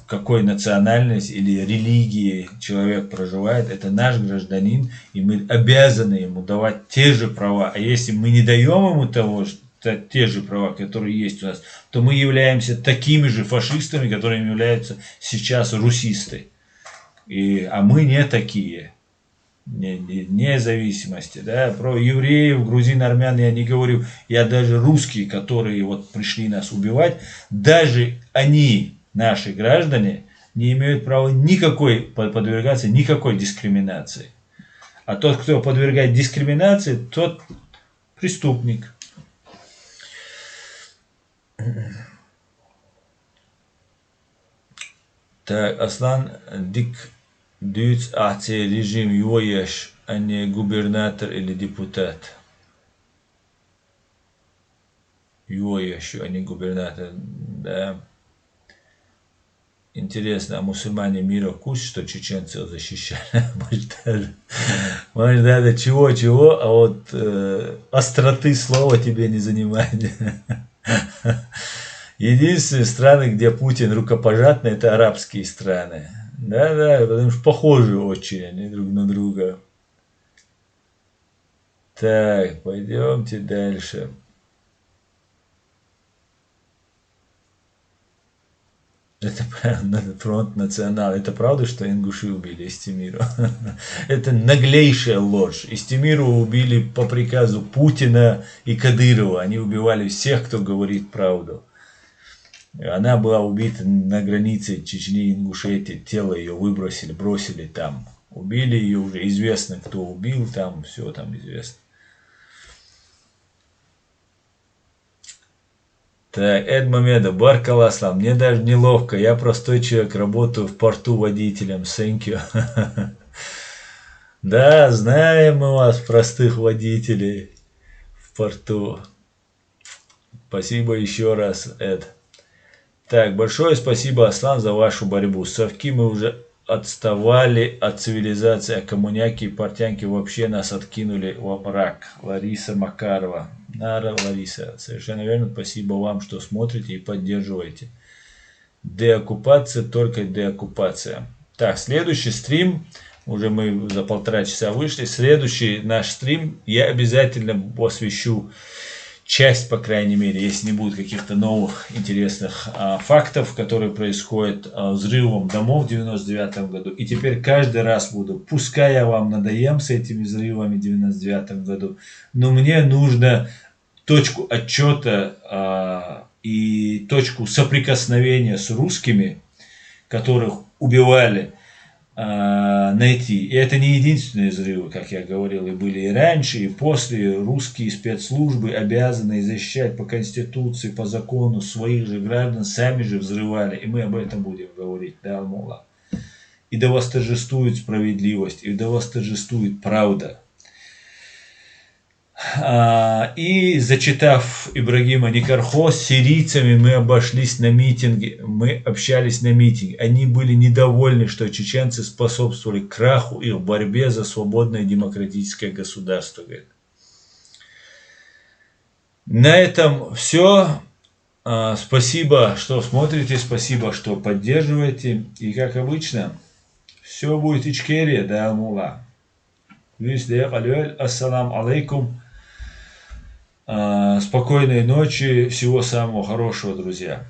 какой национальности или религии человек проживает, это наш гражданин, и мы обязаны ему давать те же права. А если мы не даем ему те же права, которые есть у нас, то мы являемся такими же фашистами, которыми являются сейчас русисты. А мы не такие, вне зависимости. Да? Про евреев, грузин, армян я не говорю. Я даже русские, которые вот пришли нас убивать, даже они, наши граждане, не имеют права никакой подвергаться никакой дискриминации. А тот, кто подвергает дискриминации, тот преступник. Так, Аслан Дюц АЦ режим его ешь, а не губернатор или депутат. Его ешь, а не губернатор, да. интересно, а мусульмане мира в курсе, что чеченцев защищали? Может, даже чего-чего, а вот остроты слова тебе не занимает. Единственные страны, где Путин рукопожатный, это арабские страны. Да, потому что похожи очень они друг на друга. Так, пойдемте дальше. Это фронт национал. Это правда, что ингуши убили Истемиру? Это наглейшая ложь. Истемиру убили по приказу Путина и Кадырова. Они убивали всех, кто говорит правду. Она была убита на границе Чечни и Ингушетии. Тело ее выбросили, бросили там. Убили ее уже. Известно, кто убил там. Все там известно. Так, Эд Мамедов, Баркаласлам, мне даже неловко, я простой человек, работаю в порту водителем, thank you. Да, знаем мы вас, простых водителей в порту. Спасибо еще раз, Эд. Так, большое спасибо, Аслан, за вашу борьбу. Совки мы уже отставали от цивилизации, а коммуняки и портянки вообще нас откинули во мрак. Лариса Макарова. Нара Лариса, совершенно верно, спасибо вам, что смотрите и поддерживаете. Деоккупация, только деоккупация. Так, следующий стрим, уже мы за 1,5 часа вышли, следующий наш стрим я обязательно посвящу часть, по крайней мере, если не будет каких-то новых интересных фактов, которые происходят взрывом домов в 99 году. И теперь каждый раз буду, пускай я вам надоем с этими взрывами в 99 году, но мне нужно точку отчета и точку соприкосновения с русскими, которых убивали, найти. И это не единственные взрывы, как я говорил, и были и раньше, и после. Русские спецслужбы обязаны защищать по Конституции, по закону своих же граждан, сами же взрывали. И мы об этом будем говорить, да, Алла. И да восторжествует справедливость, и да восторжествует правда. И зачитав Ибрагима Никархо, с сирийцами мы обошлись на митинге, мы общались на митинге. Они были недовольны, что чеченцы способствовали краху их борьбе за свободное демократическое государство. На этом все. Спасибо, что смотрите, спасибо, что поддерживаете. И как обычно, все будет ичкерия, да, мула. Ассаламу алейкум. Спокойной ночи, всего самого хорошего, друзья.